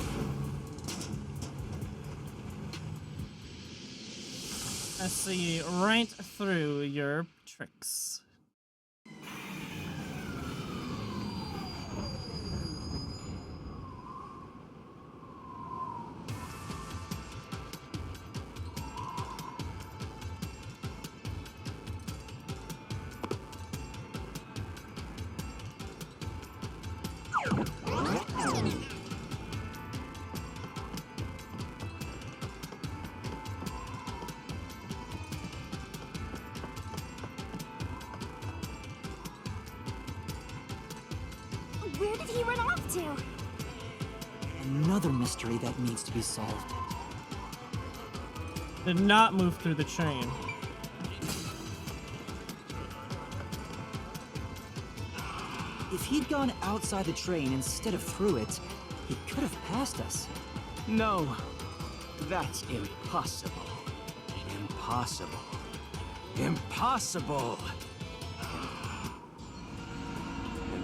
I see right through your tricks. Where did he run off to? Another mystery that needs to be solved. Did not move through the train. If he'd gone outside the train instead of through it, he could have passed us. No, that's impossible. Impossible. Impossible.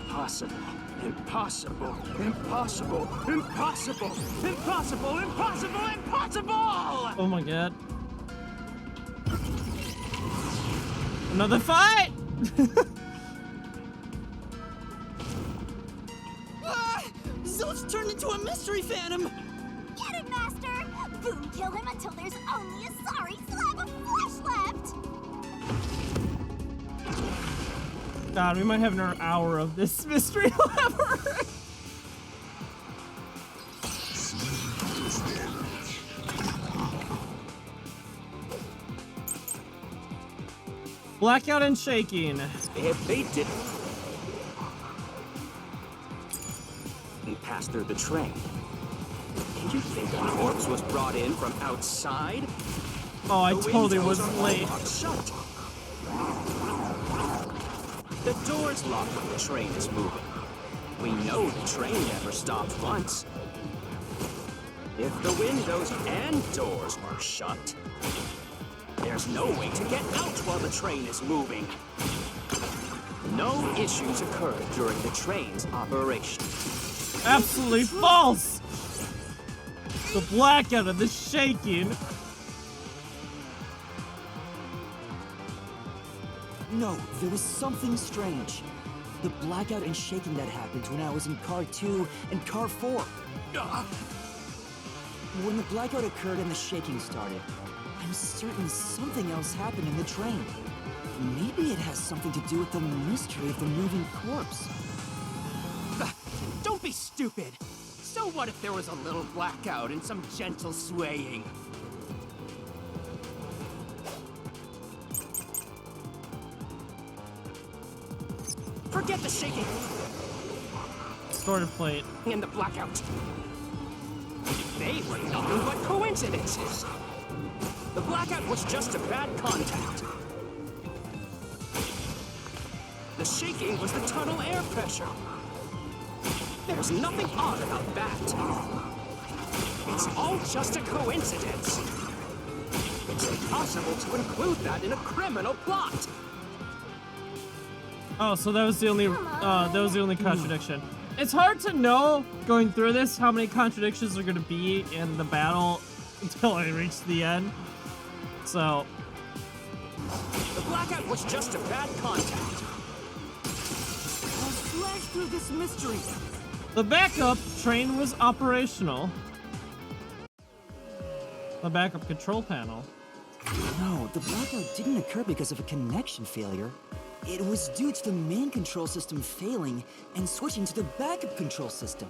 Impossible. Impossible. Impossible. Impossible. Impossible. Impossible. Impossible. Oh my god. Another fight! Zilch turned into a mystery phantom! Get it, Master! Boom, kill him until there's only a sorry slab of flesh left! God, we might have another hour of this mystery labyrinth. Blackout and shaking. If they didn't pass through the train, you think a corpse was brought in from outside? Oh, I The totally windows was are all late. locked shut. The door's locked when the train is moving. We know the train never stopped once. If the windows and doors are shut, there's no way to get out while the train is moving. No issues occurred during the train's operation. Absolutely false! The blackout and the shaking. No, there was something strange. The blackout and shaking that happened when I was in car 2 and car 4. When the blackout occurred and the shaking started, I'm certain something else happened in the train. Maybe it has something to do with the mystery of the moving corpse. Don't be stupid. So what if there was a little blackout and some gentle swaying? Forget the shaking Distorted plate. and the blackout. They were nothing but coincidences. The blackout was just a bad contact. The shaking was the tunnel air pressure. There's nothing odd about that. It's all just a coincidence. It's impossible to include that in a criminal plot. Oh, so that was the only contradiction. It's hard to know going through this how many contradictions are going to be in the battle until I reach the end. So the blackout was just a bad contact. I'll slash through this mystery. the backup train was operational. The backup control panel. No, the blackout didn't occur because of a connection failure. It was due to the main control system failing and switching to the backup control system.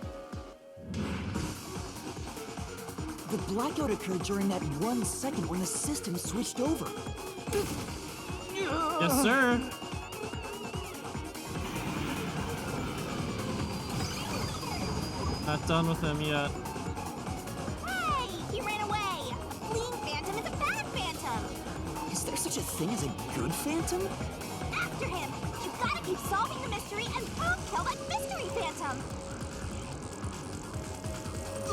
The blackout occurred during that 1 second when the system switched over. Yes, sir. Not done with him yet. Hey! He ran away! Fleeing Phantom is a bad Phantom! Is there such a thing as a good phantom? After him! You gotta keep solving the mystery and boom, kill that mystery Phantom!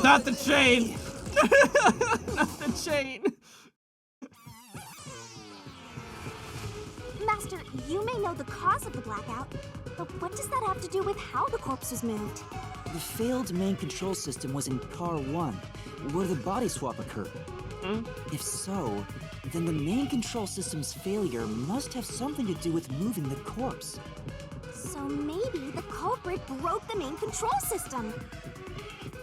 Not the chain! Not the chain! Master, you may know the cause of the blackout, but what does that have to do with how the corpse was moved? The failed main control system was in Car 1, where the body swap occurred. If so, then the main control system's failure must have something to do with moving the corpse. So maybe the culprit broke the main control system.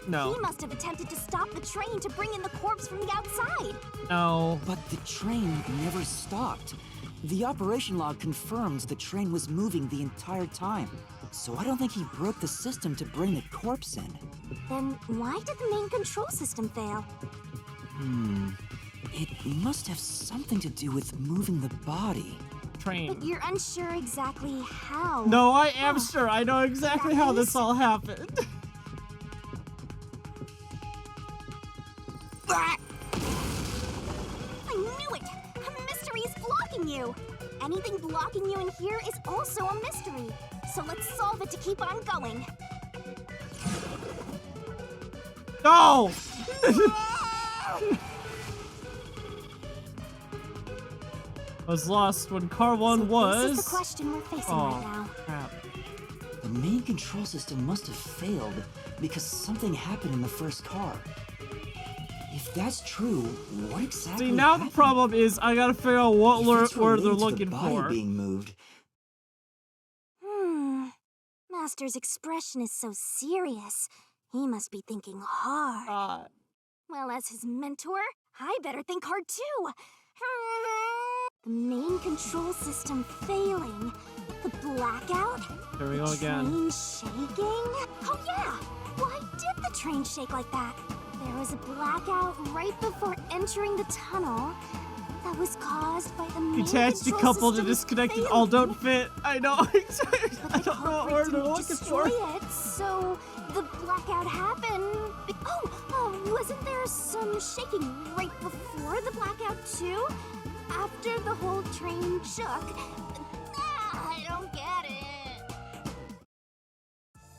No. He must have attempted to stop the train to bring in the corpse from the outside. No. But the train never stopped. The operation log confirms the train was moving the entire time. So I don't think he broke the system to bring the corpse in. Then why did the main control system fail? It must have something to do with moving the body. Train. But you're unsure exactly how. No, I am sure. I know exactly how this all happened. I knew it! A mystery is blocking you! Anything blocking you in here is also a mystery. So let's solve it to keep on going. No! I was lost when Car 1 was. This is the question we're facing right now. Crap. The main control system must have failed because something happened in the first car. If that's true, what exactly See, now happened? the problem is I gotta figure out what If it's word they're related to looking the body for. being moved, Master's expression is so serious. He must be thinking hard. Well, as his mentor, I better think hard too. The main control system failing. The blackout. Here we go again. Train shaking. Oh yeah! Why did the train shake like that? There was a blackout right before entering the tunnel that was caused by the main Detached, control decoupled, and system disconnected failing. all don't fit. I know. But I the don't know what culprit word they're didn't looking destroy for. it, so the blackout happened. Wasn't there some shaking right before the blackout too? After the whole train shook? I don't get it.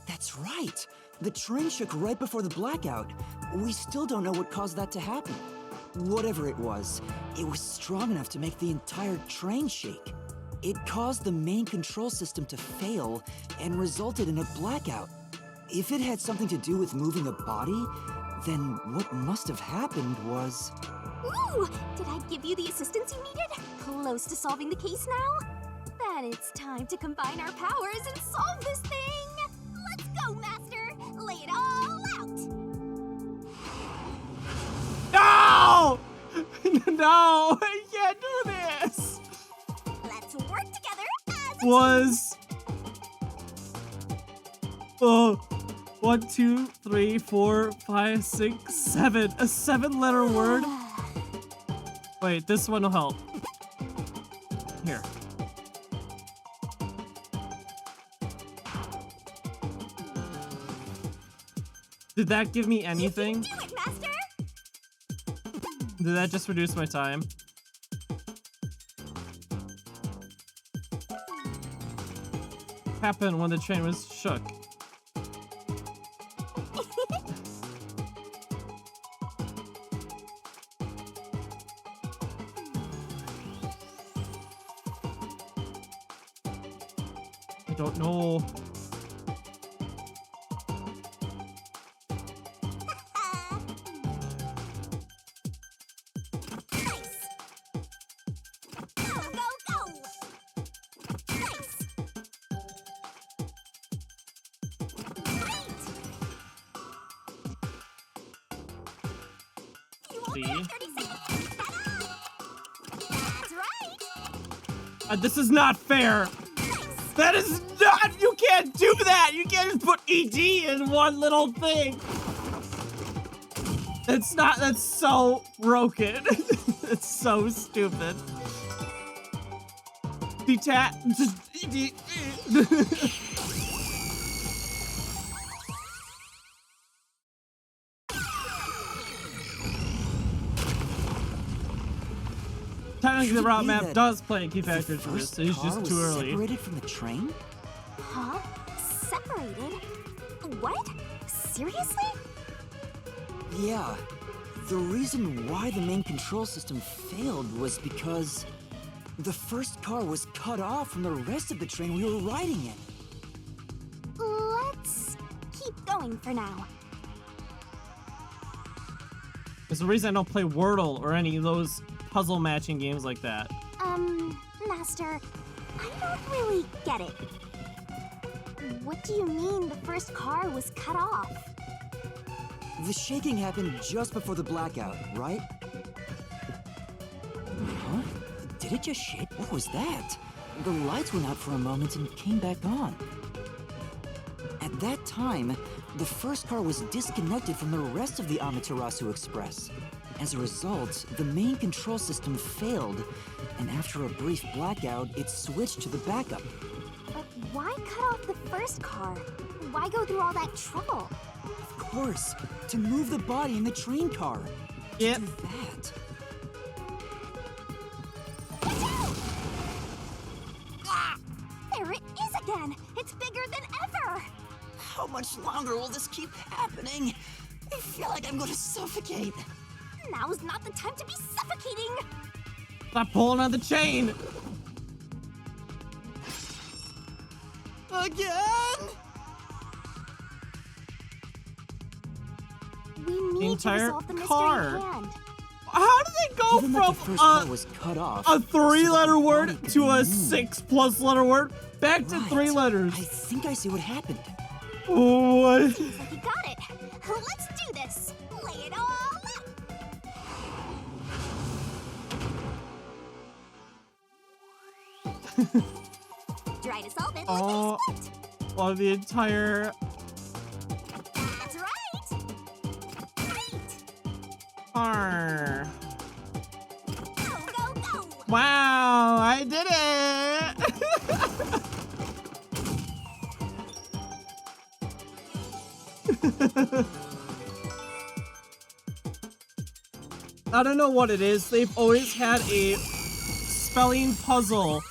that's right. The train shook right before the blackout. We still don't know what caused that to happen. Whatever it was strong enough to make the entire train shake. It caused the main control system to fail and resulted in a blackout. If it had something to do with moving a body, then what must have happened was... Ooh! Did I give you the assistance you needed? Close to solving the case now? Then it's time to combine our powers and solve this thing! Let's go, Master! Lay it all out! No! No! I can't do this! Let's work together as a Was... 1, 2, 3, 4, 5, 6, 7. A 7-letter word? Wait, this one will help. Here. Did that give me anything? Do it, Master! Did that just reduce my time? Happened when the train was shook. I don't know. This is not fair. That is not, you can't do that. You can't just put ED in one little thing. It's not, that's so broken. It's so stupid. Detach, just ED. Technically, the route map does play key factors for this. It's just too early. Separated from the train? Huh? Separated? What? Seriously? Yeah. The reason why the main control system failed was because the first car was cut off from the rest of the train we were riding in. Let's keep going for now. There's a reason I don't play Wordle or any of those puzzle matching games like that. Master, I don't really get it. What do you mean the first car was cut off? The shaking happened just before the blackout, right? Huh? Did it just shake? What was that? The lights went out for a moment and came back on. At that time, the first car was disconnected from the rest of the Amaterasu Express. As a result, the main control system failed, and after a brief blackout, it switched to the backup. But why cut off the first car? Why go through all that trouble? Of course, to move the body in the train car. Yep. To do that. Ah! There it is again! It's bigger than ever! How much longer will this keep happening? I feel like I'm going to suffocate. Now's not the time to be suffocating! Stop pulling on the chain! Again? We need to Entire resolve the mystery car. at hand. How did they go Given that the from first car was cut off, a 3-letter so the word body could to a move. 6+ letter word back to Right. 3 letters? I think I see what happened. What? Seems like you got it. Let's do this. Lay it all out. Try to solve it like Oh, you expect. well, the entire That's right. Great. car. Go, go, go. Wow, I did it! I don't know what it is. They've always had a spelling puzzle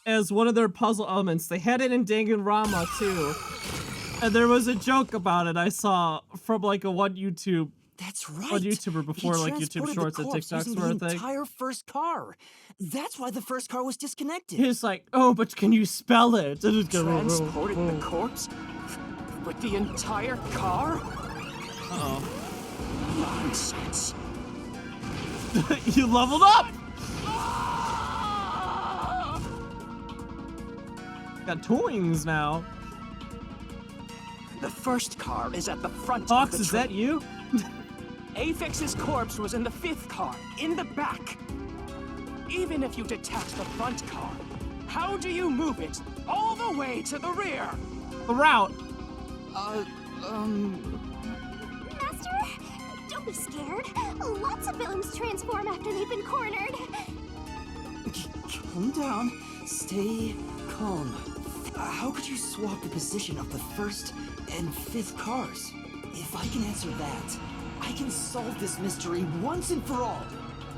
as one of their puzzle elements. They had it in Danganronpa too. And there was a joke about it I saw from like a one YouTuber before He like YouTube transported Shorts the and corpse TikToks using were a the thing. entire first car. That's why the first car was disconnected. He's like, oh, but can you spell it? And it's going, Transported the corpse? With the entire car? Uh-oh. Nonsense. You leveled up! Got two wings now. The first car is at the front Fox, of the is train. that you? Afix's corpse was in the 5th car, in the back. Even if you detach the front car, how do you move it all the way to the rear? The route. Master, don't be scared. Lots of villains transform after they've been cornered. Calm down. Stay calm. How could you swap the position of the first and 5th cars? If I can answer that, I can solve this mystery once and for all.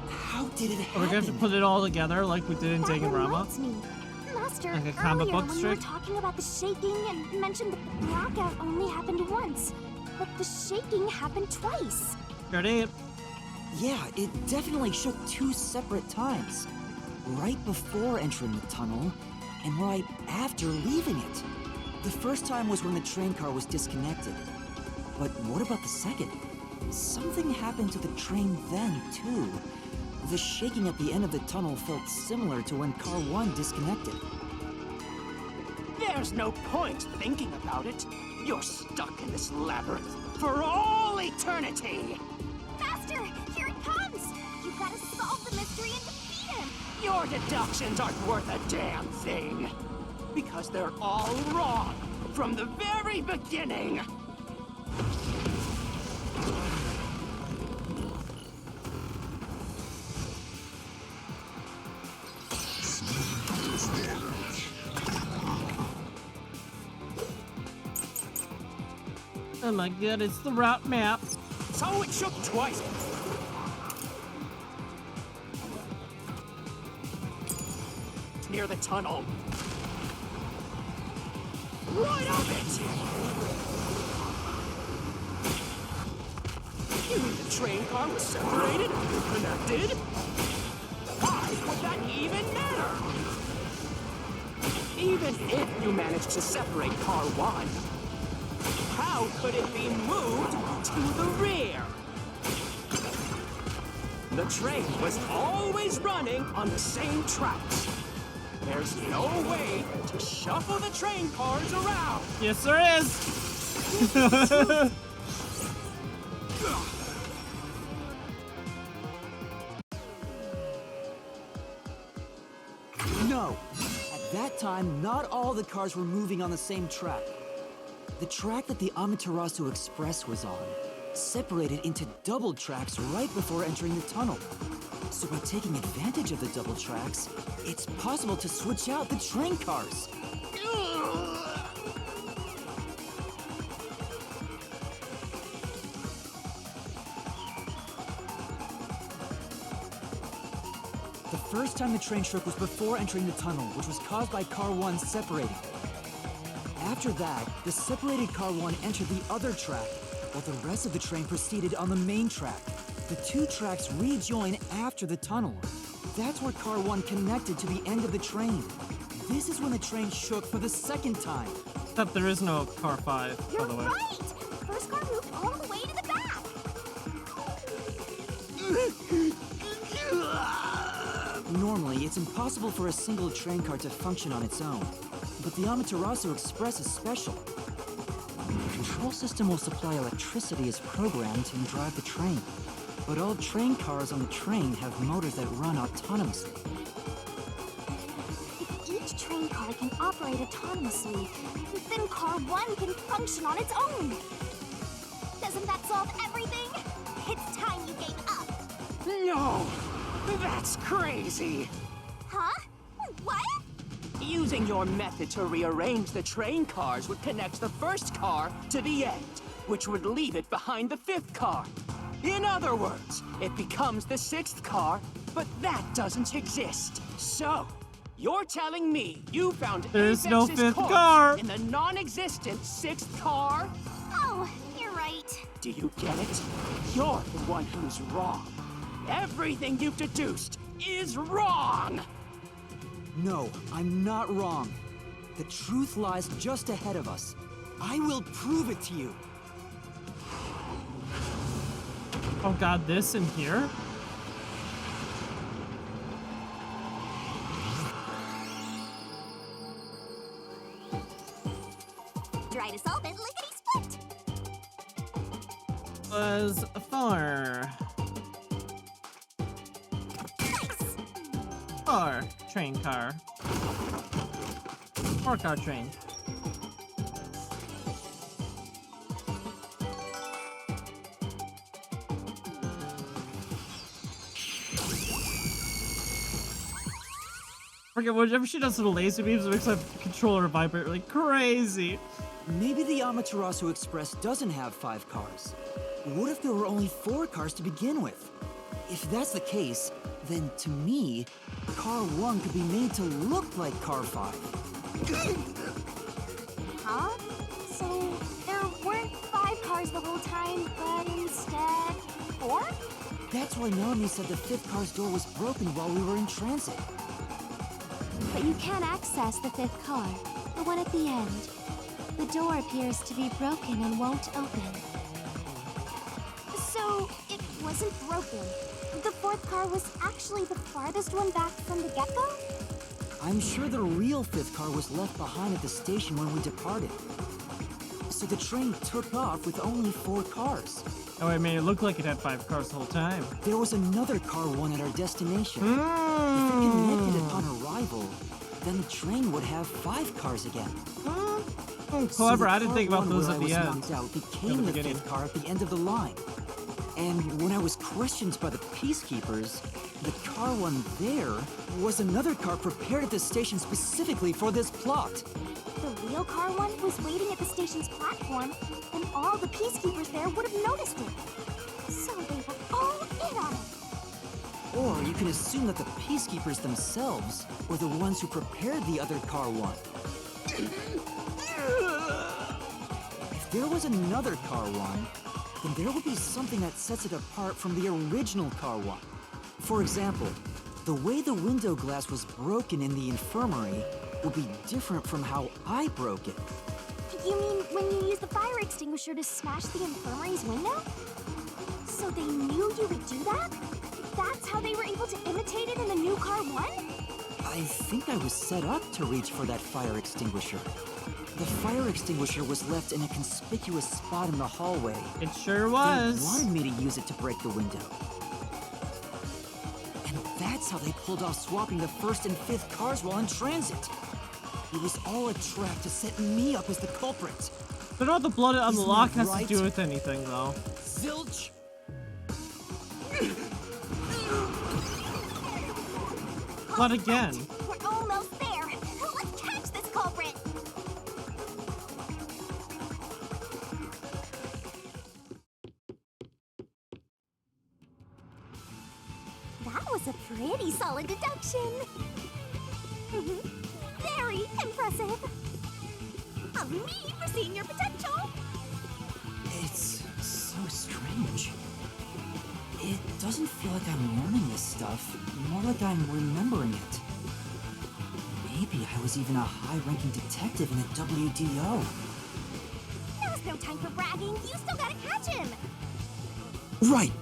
How did it Are we going to happen? put it all together like we did in That Danganronpa? reminds me. Master, Like a comic earlier book when you were strip? talking about the shaking and mentioned that the blackout only happened once, but the shaking happened twice. Ready? Yeah, it definitely shook 2 separate times. Right before entering the tunnel, and right after leaving it. The first time was when the train car was disconnected. But what about the second? Something happened to the train then, too. The shaking at the end of the tunnel felt similar to when Car 1 disconnected. There's no point thinking about it. You're stuck in this labyrinth for all eternity. Master, here it comes! You've got to solve the mystery and defeat him! Your deductions aren't worth a damn thing. Because they're all wrong from the very beginning. Oh my god, it's the route map. So it shook twice. It's near the tunnel. Right of it! You mean the train car was separated, connected? Why would that even matter? Even if you managed to separate car 1, how could it be moved to the rear? The train was always running on the same tracks. There's no way to shuffle the train cars around. Yes, there is. No! At that time, not all the cars were moving on the same track. The track that the Amaterasu Express was on separated into double tracks right before entering the tunnel. So by taking advantage of the double tracks, it's possible to switch out the train cars. The first time the train shook was before entering the tunnel, which was caused by Car 1 separating. After that, the separated Car 1 entered the other track, while the rest of the train proceeded on the main track. The 2 tracks rejoin after the tunnel. That's where Car 1 connected to the end of the train. This is when the train shook for the second time. Except there is no car 5, by You're the way. right! The first car moved all the way to the back! Normally, it's impossible for a single train car to function on its own. But the Amaterasu Express is special. The control system will supply electricity as programmed to drive the train. But all train cars on the train have motors that run autonomously. If each train car can operate autonomously, then car 1 can function on its own! Doesn't that solve everything? It's time you gave up! No! That's crazy! Huh? What? Using your method to rearrange the train cars would connect the first car to the end, which would leave it behind the 5th car. In other words, it becomes the 6th car, but that doesn't exist. So, you're telling me you found There's no Apex's 5th corpse car. in the non-existent 6th car? Oh, you're right. Do you get it? You're the one who's wrong. Everything you've deduced is wrong! No, I'm not wrong. The truth lies just ahead of us. I will prove it to you. Oh god, this in here? Try to solve it lickety-split! Was far. Nice! Car. Train car. Or car train. Forget whenever she does the laser beams, it makes my controller vibrate like crazy. Maybe the Amaterasu Express doesn't have 5 cars. what if there were only 4 cars to begin with? If that's the case, then to me, car 1 could be made to look like car 5. Huh? So there weren't 5 cars the whole time, but instead 4? That's why Melanie said the 5th car's door was broken while we were in transit. But you can't access the 5th car, the one at the end. The door appears to be broken and won't open. So it wasn't broken. The 4th car was actually the farthest one back from the get-go? I'm sure the real 5th car was left behind at the station when we departed. So the train took off with only 4 cars. Oh, I mean, it looked like it had 5 cars the whole time. There was another car 1 at our destination. If it connected upon arrival, then the train would have 5 cars again. However, the I didn't car think about 1 those where at I the was end. knocked out In became the the beginning. 5th car at the end of the line. And when I was questioned by the peacekeepers, the car 1 there was another car prepared at the station specifically for this plot. The real car 1 was waiting at the station's platform, and all the peacekeepers there would have noticed it. So they were all in on it. Or you can assume that the peacekeepers themselves were the ones who prepared the other car 1. If there was another car 1, then there would be something that sets it apart from the original car 1. For example, the way the window glass was broken in the infirmary will be different from how I broke it. You mean when you used the fire extinguisher to smash the infirmary's window? So they knew you would do that? That's how they were able to imitate it in the new car 1? I think I was set up to reach for that fire extinguisher. The fire extinguisher was left in a conspicuous spot in the hallway. It sure They was. wanted me to use it to break the window. And that's how they pulled off swapping the 1st and 5th cars while in transit. It was all a trap to set me up as the culprit. I don't know what the blood on the Isn't lock that has right? to do with anything, though. Zilch! Blood again. We're almost there. Let's catch this culprit. That was a pretty solid deduction. Very impressive. Of me foreseeing your potential. It's so strange. It doesn't feel like I'm learning this stuff, more like I'm remembering it. Maybe I was even a high-ranking detective in the WDO. Now's no time for bragging. You still gotta catch him. Right!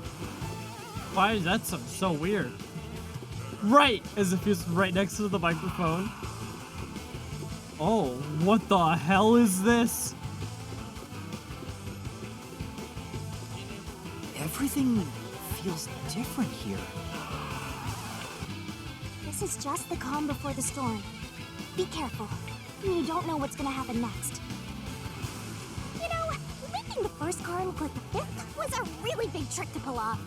Why is that so weird? Right, as if he was right next to the microphone. Oh, what the hell is this? Everything feels different here. This is just the calm before the storm. Be careful. You don't know what's gonna happen next. You know, making the 1st car look like the 5th was a really big trick to pull off.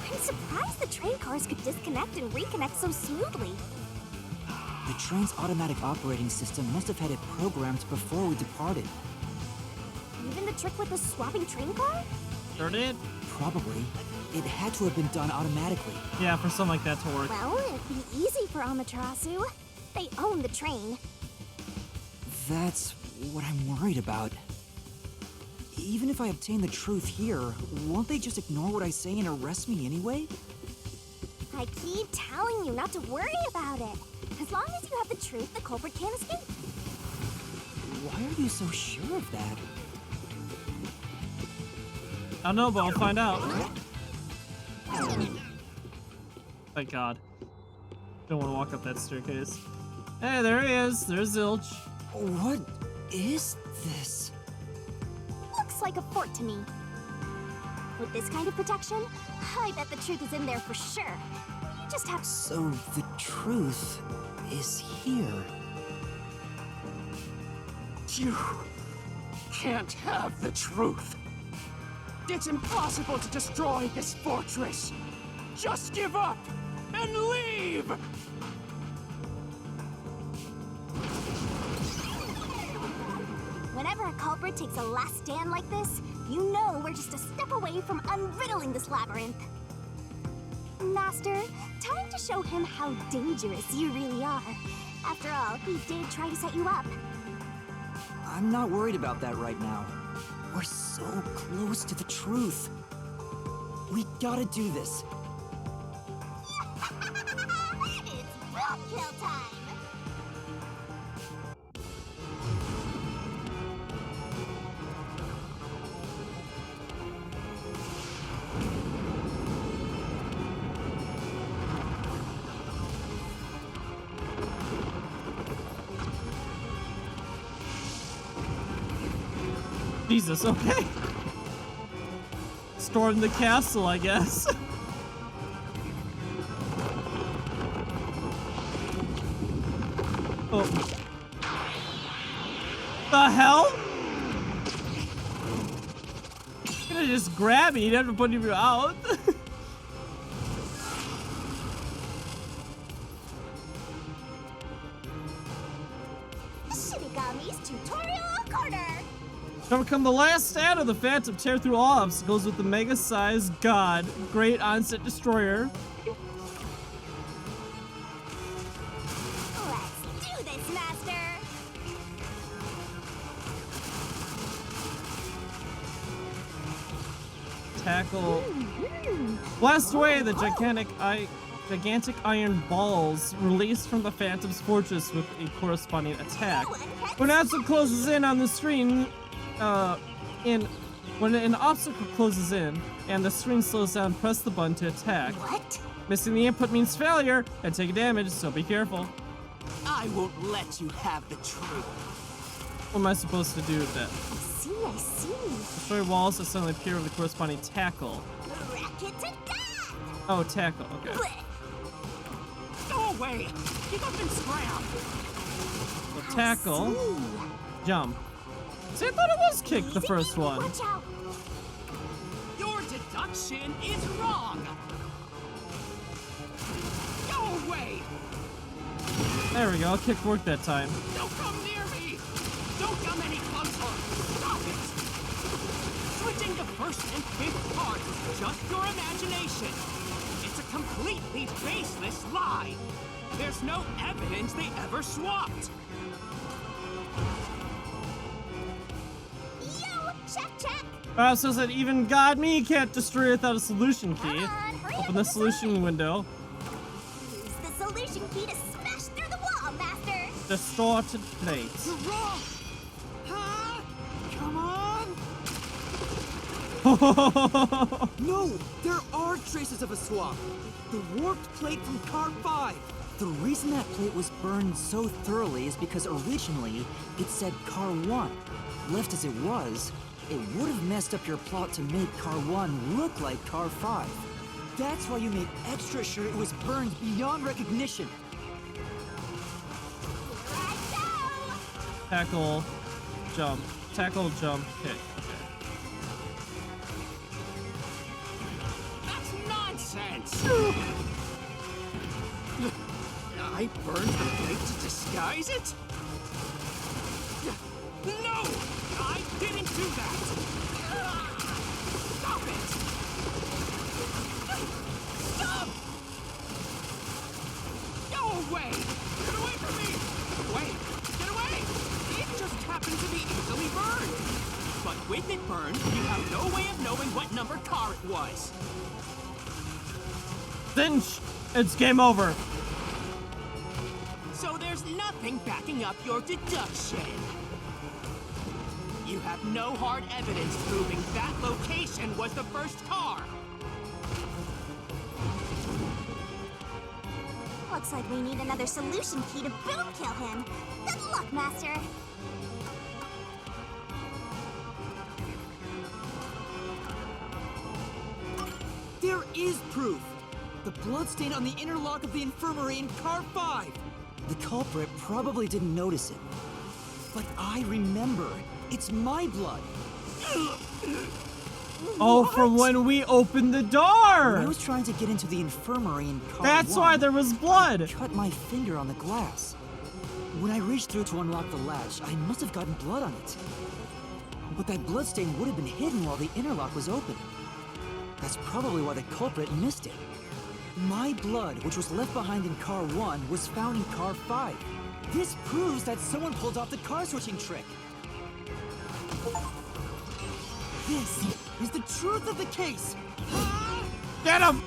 I'm surprised the train cars could disconnect and reconnect so smoothly. The train's automatic operating system must have had it programmed before we departed. Even the trick with the swapping train car? Sure did? Probably. It had to have been done automatically. Yeah, for something like that to work. Well, it'd be easy for Amaterasu. They own the train. That's what I'm worried about. Even if I obtain the truth here, won't they just ignore what I say and arrest me anyway? I keep telling you not to worry about it. As long as you have the truth, the culprit can't escape. Why are you so sure of that? I don't know, but I'll find out. Thank God. Don't want to walk up that staircase. Hey, there he is. There's Zilch. What is this? Looks like a fort to me. With this kind of protection, I bet the truth is in there for sure. You just have... So the truth is here. You can't have the truth. It's impossible to destroy this fortress. Just give up and leave! Whenever a culprit takes a last stand like this, you know we're just a step away from unriddling this labyrinth. Master, time to show him how dangerous you really are. After all, he did try to set you up. I'm not worried about that right now. We're so close to the truth. We gotta do this. It's boom kill time! Jesus, okay. Storm the castle, I guess. Oh. The hell? He's gonna just grab me, he'd have to put you out. Shinigami's Tutorial Corner! Overcome the last stand of the Phantom, tear through all obstacles with the mega-sized god, great onset destroyer. Let's do this, Master! Tackle. Blast away the gigantic iron balls released from the Phantom's fortress with a corresponding attack. When an obstacle closes in on the screen, when an obstacle closes in and the screen slows down, press the button to attack. What? Missing the input means failure and take damage, so be careful. I won't let you have the truth. What am I supposed to do with that? I see. Destroy walls that suddenly appear with the corresponding tackle. Racket to death! Oh, tackle, okay. Blech. Go away! Get up and scram! So tackle, jump. See, I thought it was kick the first one. Watch out! Your deduction is wrong! Go away! There we go, kick worked that time. Don't come near me! Don't come any closer! Stop it! Switching to first and fifth cards is just your imagination. It's a completely baseless lie. There's no evidence they ever swapped. Yo, check! So that even God me can't destroy it without a solution key. Come on, hurry Open up the with solution window. Use the solution key to smash through the wall, Master! Distorted plate. You're wrong! Huh? Come on! No! There are traces of a swap! The warped plate from Car 5! The reason that plate was burned so thoroughly is because originally it said Car 1. Left as it was, it would have messed up your plot to make Car 1 look like Car 5. That's why you made extra sure it was burned beyond recognition. Here I go! Tackle, jump. Tackle, jump, kick. Okay. That's nonsense! I burned the plate to disguise it? No! I didn't do that! Stop it! Stop! Go away! Get away from me! Wait! Get away! It just happened to be easily burned! But with it burned, you have no way of knowing what number car it was. Cinch! It's game over. So there's nothing backing up your deduction. You have no hard evidence proving that location was the first car. Looks like we need another solution key to boom kill him. Good luck, Master! There is proof! The bloodstain on the inner lock of the infirmary in Car 5! The culprit probably didn't notice it. But I remember. It's my blood. Oh, from when we opened the door! When I was trying to get into the infirmary in Car That's 1, why there was blood! I cut my finger on the glass. When I reached through to unlock the latch, I must have gotten blood on it. But that bloodstain would have been hidden while the interlock was open. That's probably why the culprit missed it. My blood, which was left behind in car 1, was found in car 5. This proves that someone pulled off the car switching trick. This is the truth of the case. Get him!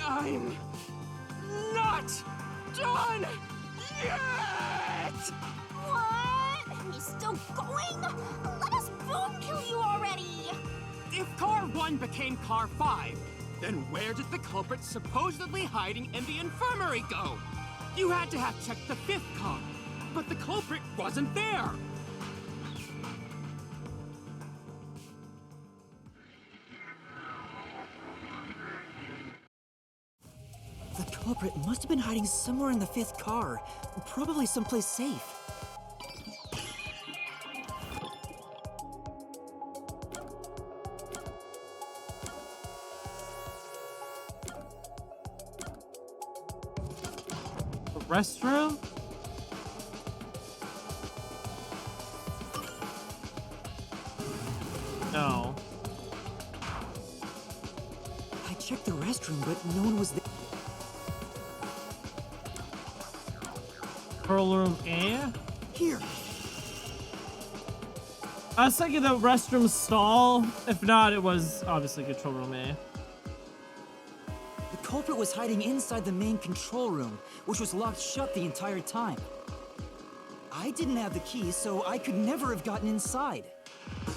I'm not done yet! What? He's still going? Let us boom kill you already! If car 1 became car 5, then where did the culprit supposedly hiding in the infirmary go? You had to have checked the 5th car, but the culprit wasn't there. The culprit must have been hiding somewhere in the 5th car, probably someplace safe. The restroom? No. I checked the restroom, but no one was there. Control room A? Here. I was thinking the restroom stall. If not, it was obviously control room A. The culprit was hiding inside the main control room, which was locked shut the entire time. I didn't have the key, so I could never have gotten inside.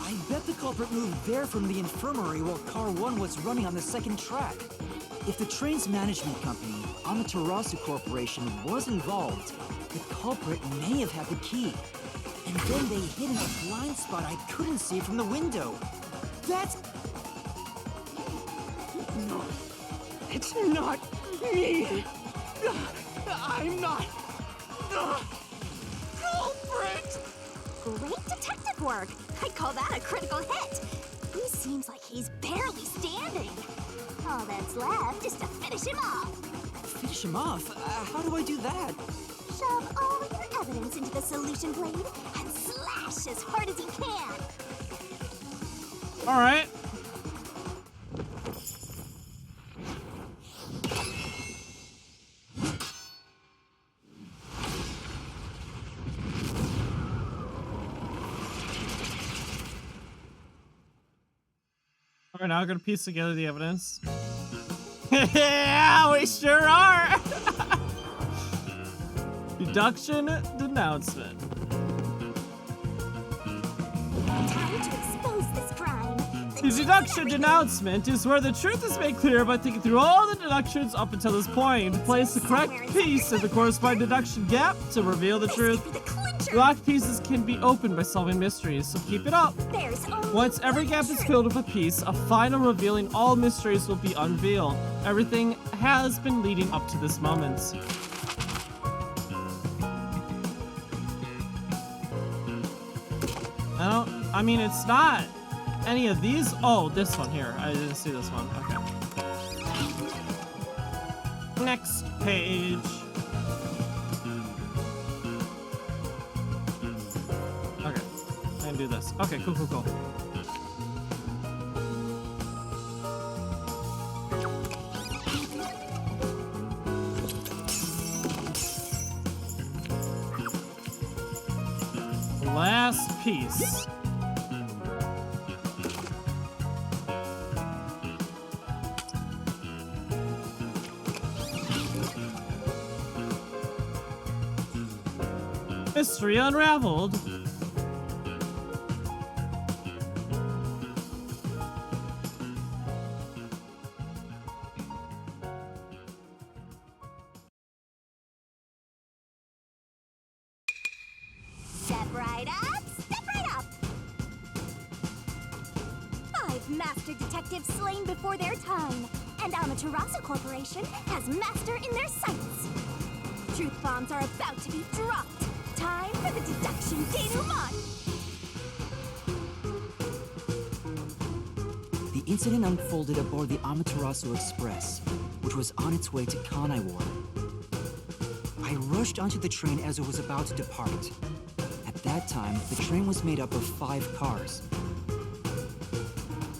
I bet the culprit moved there from the infirmary while car 1 was running on the 2nd track. If the train's management company, Amaterasu Corporation, was involved, the culprit may have had the key. And then they hid in a blind spot I couldn't see from the window. That's... No, it's not me. I'm not the culprit. Great detective work! I'd call that a critical hit! He seems like he's barely standing. All that's left is to finish him off. Finish him off? How do I do that? Shove all of your evidence into the solution blade and slash as hard as you can. All right. All right, now I'm gonna piece together the evidence. Yeah, we sure are. Deduction denouncement. Time to expose this crime. The deduction denouncement is where the truth is made clear by thinking through all the deductions up until this point. Place the correct piece in the corresponding deduction gap to reveal the truth. Could be the clincher. Locked pieces can be opened by solving mysteries, so keep it up. There's only Once every one gap is truth. filled with a piece, a final revealing all mysteries will be unveiled. Everything has been leading up to this moment. I mean, it's not any of these. Oh, this one here. I didn't see this one. Okay. Next page. Okay. I can do this. Okay, cool, cool, cool. Last piece. Mystery unraveled. Step right up, step right up. Master detectives slain before their time, and Amaterasu Corporation has Master in their sights. Truth bombs are about to be dropped. Time for the deduction denouement. The incident unfolded aboard the Amaterasu Express, which was on its way to Kanaiwar. I rushed onto the train as it was about to depart. At that time, the train was made up of 5 cars.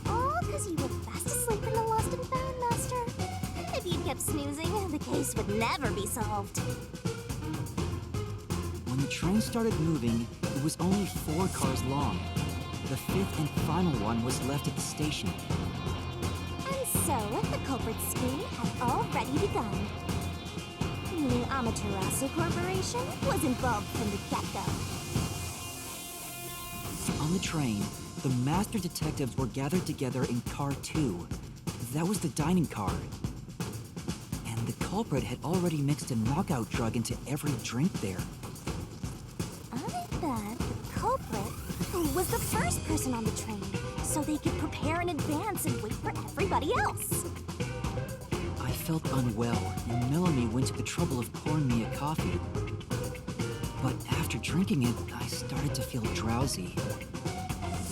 All because you were fast asleep in the lost and found, Master. If you kept snoozing, the case would never be solved. When the train started moving, it was only 4 cars long. The 5th and final one was left at the station. And so, the culprit's scheme had already begun. Meaning Amaterasu Corporation was involved from the get-go. On the train, the master detectives were gathered together in car 2. That was the dining car. And the culprit had already mixed a knockout drug into every drink there. I bet the culprit was the first person on the train, so they could prepare in advance and wait for everybody else. I felt unwell, and Melanie went to the trouble of pouring me a coffee. But after drinking it, I started to feel drowsy.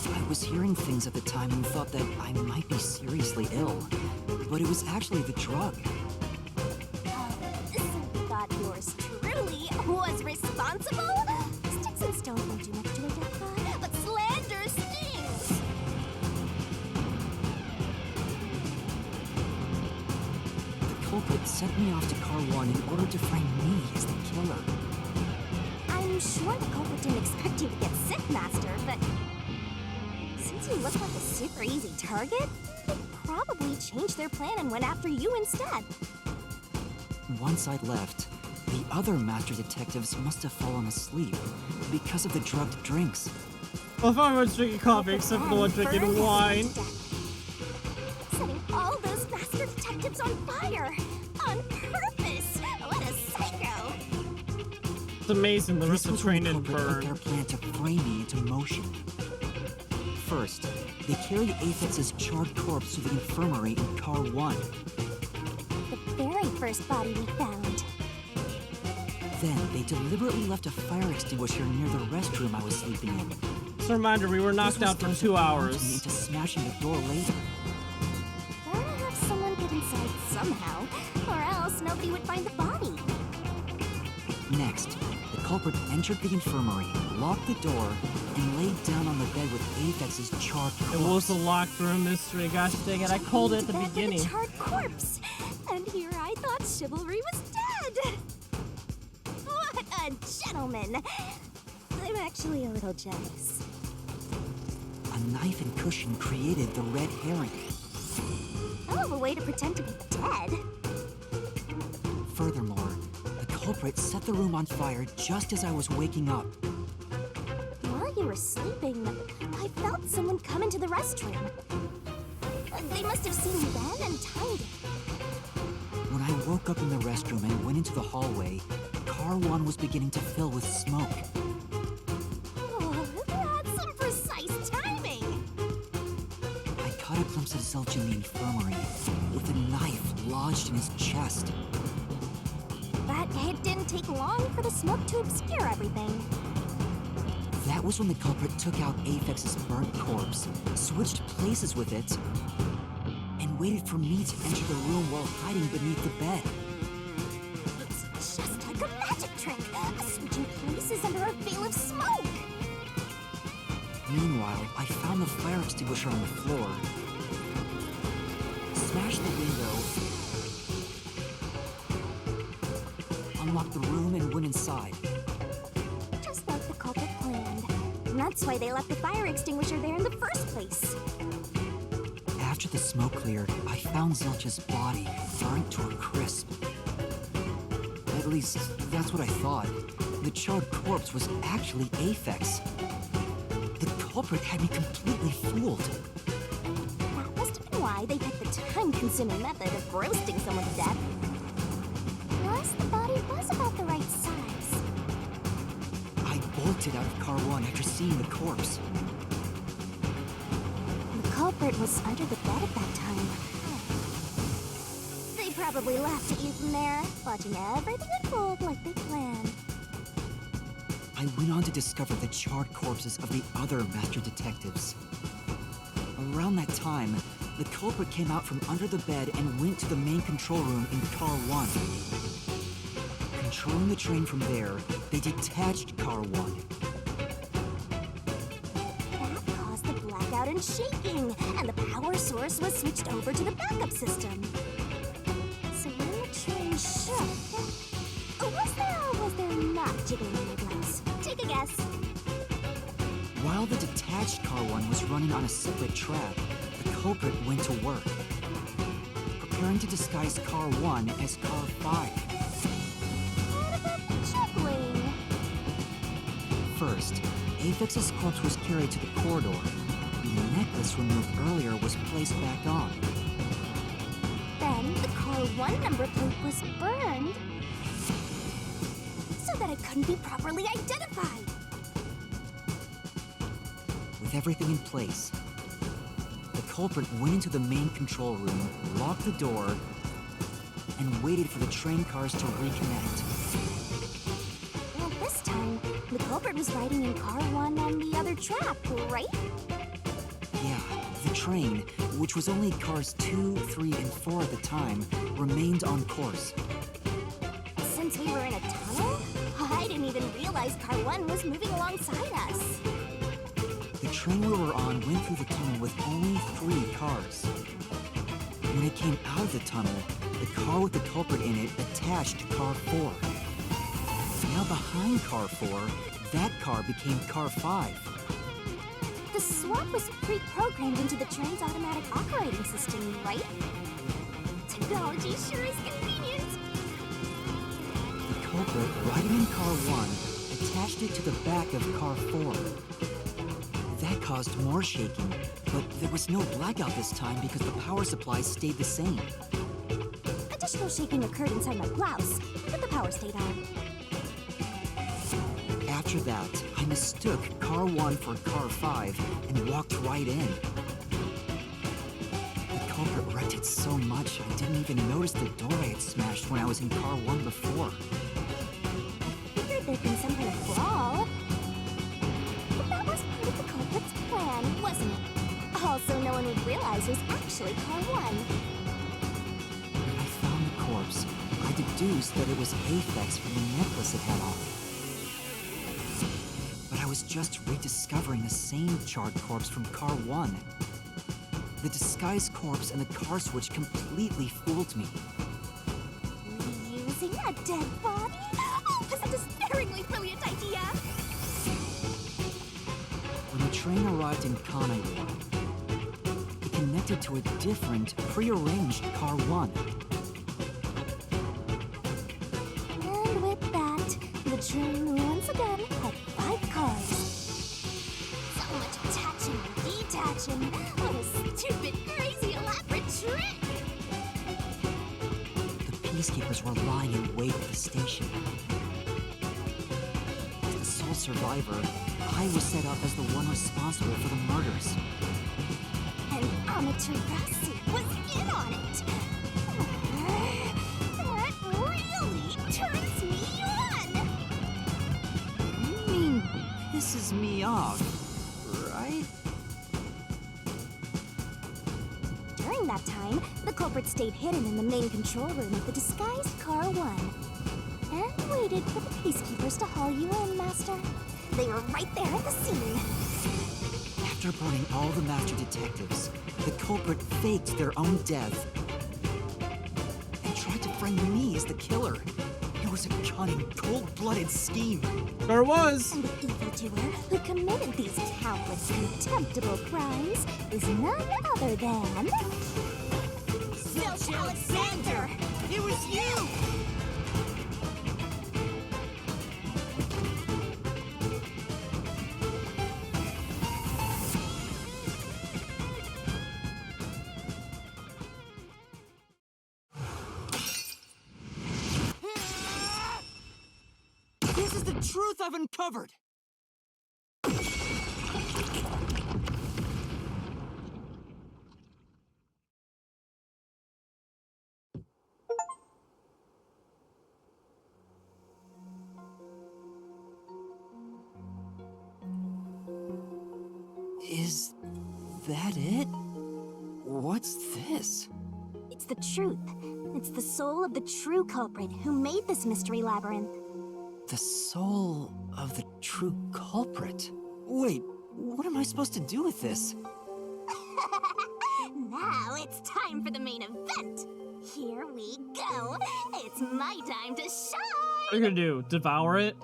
I was hearing things at the time and thought that I might be seriously ill, but it was actually the drug. So you thought yours truly was responsible? Sticks and stones won't do much to identify, but slander stings! The culprit sent me off to car 1 in order to frame me as the killer. I'm sure the culprit didn't expect you to get sick, Master, but since you look like a super easy target, they probably changed their plan and went after you instead. Once I'd left, the other master detectives must have fallen asleep because of the drugged drinks. Well, if everyone's drinking coffee except for the one drinking wine. Setting all those master detectives on fire! On purpose! What a psycho! It's amazing the rest of the train This didn't was when the culprit put burn. their plan to frame me into motion. First, they carried Aphex's charred corpse to the infirmary in car 1. The very first body we found. Then, they deliberately left a fire extinguisher near the restroom I was sleeping in. Just a reminder, we were knocked out for 2 Me hours. into smashing the door later. Gotta have someone get inside somehow, or else nobody would find the body. Next, the culprit entered the infirmary, locked the door, and laid down on the bed with Aphex's charred corpse. It was a locked room mystery. Gosh dang it, I called it at the Bed with a beginning. charred corpse. And here I thought chivalry was dead. What a gentleman. I'm actually a little jealous. A knife and cushion created the red herring. Hell of a way to pretend to be dead. Furthermore, the culprit set the room on fire just as I was waking up. While you were sleeping, I felt someone come into the restroom. They must have seen me then and timed it. When I woke up in the restroom and went into the hallway, car 1 was beginning to fill with smoke. Oh, that's some precise timing. I caught a glimpse of Zelch in the infirmary, with a knife lodged in his chest. But it didn't take long for the smoke to obscure everything. That was when the culprit took out Aphex's burnt corpse, switched places with it, and waited for me to enter the room while hiding beneath the bed. It's just like a magic trick, switching places under a veil of smoke. Meanwhile, I found the fire extinguisher on the floor, smashed the window, unlocked the room, and went inside. Just like the culprit planned. And that's why they left the fire extinguisher there in the first place. After the smoke cleared, I found Zelch's body, burnt to a crisp. At least, that's what I thought. The charred corpse was actually Aphex. The culprit had me completely fooled. That must have been why they picked the time-consuming method of roasting someone to death. Plus, the body was about the right size. I bolted out of car 1 after seeing the corpse. The culprit culprit was under the bed at that time. They probably left you from there, watching everything unfold like they planned. I went on to discover the charred corpses of the other master detectives. Around that time, the culprit came out from under the bed and went to the main control room in Car 1. Controlling the train from there, they detached Car 1. That caused the blackout and shaking, and the power source was switched over to the backup system. So when the train shook, was there not jiggling in your blouse? Take a guess. While the detached Car 1 was running on a separate track, the culprit went to work, preparing to disguise Car 1 as Car 5. What about the juggling? First, Apex's corpse was carried to the corridor. The necklace removed earlier was placed back on. Then the Car 1 number plate was burned so that it couldn't be properly identified. With everything in place, the culprit went into the main control room, locked the door, and waited for the train cars to reconnect. And this time, the culprit was riding in Car 1 on the other track, right? Yeah, the train, which was only cars 2, 3, and 4 at the time, remained on course. Since we were in a tunnel, I didn't even realize Car 1 was moving alongside us. The train we were on went through the tunnel with only 3 cars. When it came out of the tunnel, the car with the culprit in it attached to Car 4. Now behind Car 4, that car became Car 5. The swap was pre-programmed into the train's automatic operating system, right? Technology sure is convenient. The culprit, riding in Car 1, attached it to the back of Car 4. That caused more shaking, but there was no blackout this time because the power supply stayed the same. Additional shaking occurred inside my blouse, but the power stayed on. After that, I mistook Car 1 for Car 5 and walked right in. The culprit wrecked it so much I didn't even notice the door I had smashed when I was in Car 1 before. Figured there'd been some kind of brawl. But that was part of the culprit's plan, wasn't it? Also, no one would realize it was actually Car 1. When I found the corpse, I deduced that it was Aphex from the necklace it had on. But I was just rediscovering the same charred corpse from Car 1. The disguised corpse and the car switch completely fooled me. Reusing a dead body? Oh, this is a despairingly brilliant idea! When the train arrived in Kanai Ward, it connected to a different, prearranged Car 1. And with that, the train once again had 5 cars. So much attaching and detaching. What a stupid, crazy, elaborate trick! The peacekeepers were lying in wait at the station. As the sole survivor, I was set up as the one responsible for the murders. And Amaterasu was in on it! That really turns me on! You mean pisses me off, right? During that time, the culprit stayed hidden in the main control room of the disguised Car 1 and waited for the peacekeepers to haul you in, Master. They were right there at the scene. After burning all the master detectives, the culprit faked their own death and tried to frame me as the killer. It was a cunning, cold-blooded scheme. There was. And the evildoer who committed these countless contemptible crimes is none other than... Zilch Alexander! It was you! This is the truth I've uncovered! This is... Is that it? What's this? It's the truth. It's the soul of the true culprit who made this mystery labyrinth. The soul of the true culprit? Wait, what am I supposed to do with this? Now it's time for the main event. Here we go. It's my time to shine. What are you gonna do? Devour it?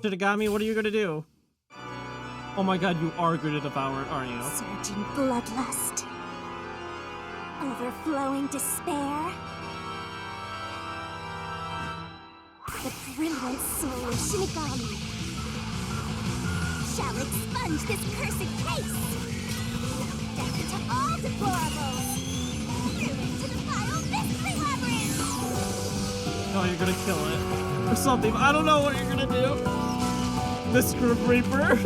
Shinigami, what are you gonna do? Oh my god, you are going to devour it, aren't you? Surging bloodlust. Overflowing despair. The brilliant soul of Shinigami shall expunge this cursed case. Death to all deplorables. Ruin to the vile mystery labyrinth. No, you're gonna kill it. Or something. I don't know what you're gonna do. This Group Reaper.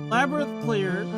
Labyrinth cleared.